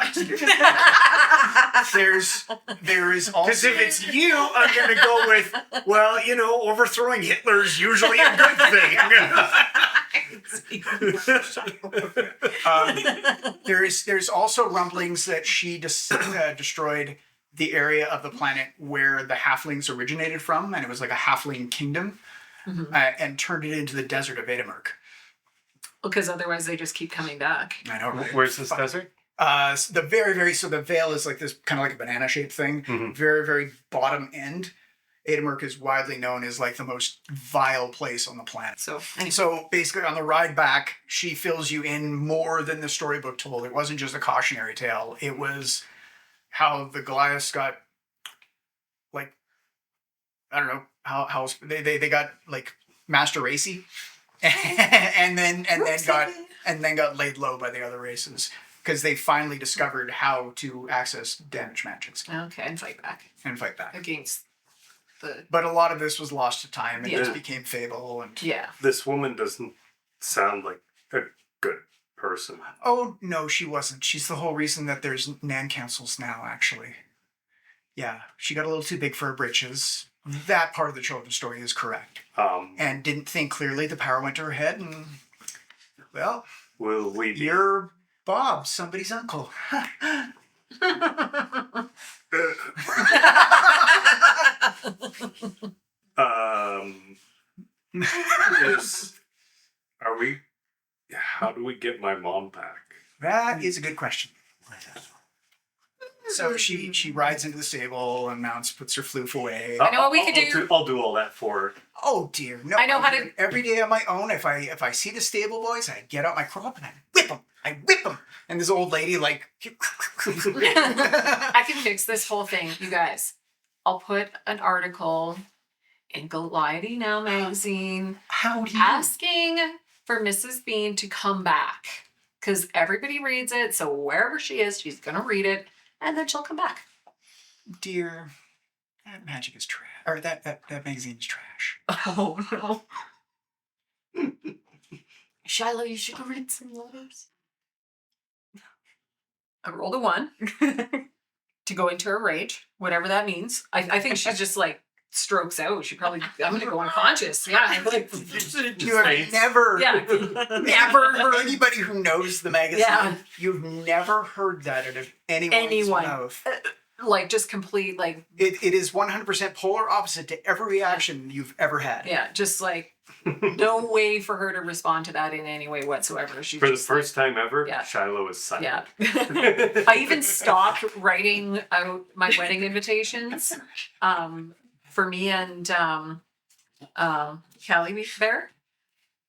There is also... Because if it's you, I'm going to go with, overthrowing Hitler is usually a good thing. There's also rumblings that she destroyed the area of the planet where the halflings originated from, and it was like a halfling kingdom, and turned it into the desert of Edinburgh. Because otherwise they just keep coming back. I know, right? Where's this desert? So the Vale is like this kind of like a banana shaped thing. Very, very bottom end. Edinburgh is widely known as like the most vile place on the planet. So So basically on the ride back, she fills you in more than the storybook told. It wasn't just a cautionary tale. It was how the Goliaths got, like, I don't know, how they got like master racy and then got laid low by the other races because they finally discovered how to access damage magics okay, and fight back against. the But a lot of this was lost to time and Yeah. just became fable. And This woman doesn't sound like a good person. oh no, she wasn't. She's the whole reason that there's Nan councils now. Actually, yeah, she got a little too big for her britches. That part of the children's story is correct. And didn't think clearly. The power went to her head, and well, Will we be? you're Bob, somebody's uncle. Are we? How do we get my mom back? That is a good question. So she rides into the stable and mounts, puts her floof away. I know what we could do. I'll do all that for her. Oh dear, no! I know how to- do it every day on my own. If I see the stable boys, I get out my crop and I whip them. And this old lady like, I can fix this whole thing, you guys. I'll put an article in Goliath Now magazine how do you? asking for Mrs. Bean to come back. Because everybody reads it, so wherever she is, she's gonna read it, and then she'll come back. Dear, that magic is trash. Or that magazine is trash. Oh no. Shiloh, you should go read some letters. I rolled a 1 to go into a rage, whatever that means. I think she's just like strokes out. She probably, I'm gonna go unconscious. Yeah, I'm like, You have never, never heard anybody who knows the magazine. Yeah. You've never heard that out of anyone's mouth. like just complete like It is 100% polar opposite to every reaction you've ever had. yeah, just like no way for her to respond to that in any way whatsoever. She For the just, first time ever, Yeah. Shiloh is silent. yeah. I even stopped writing out my wedding invitations for me and Callie Bear.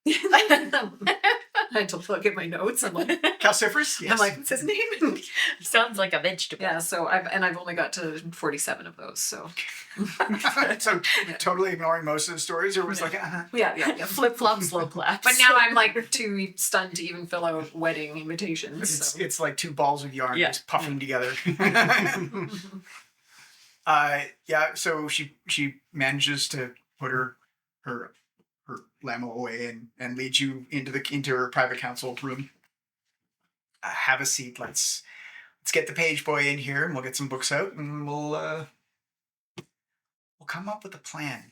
I had to look at my notes. I'm like, Calciferous? Yes. I'm like, what's his name? Sounds like a vegetable. Yeah, so I've only got to 47 of those. So So totally ignoring most of the stories, or was like, yeah, flip flop, slow clap. But now I'm like too stunned to even fill out wedding invitations. it's like two balls of yarn Yeah. just puffing together. So she manages to put her Lamo away and leads you into her private council room. Have a seat. Let's get the page boy in here, and we'll get some books out, and we'll come up with a plan.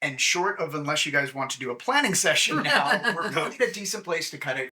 And short of, unless you guys want to do a planning session now, we're really a decent place to cut it.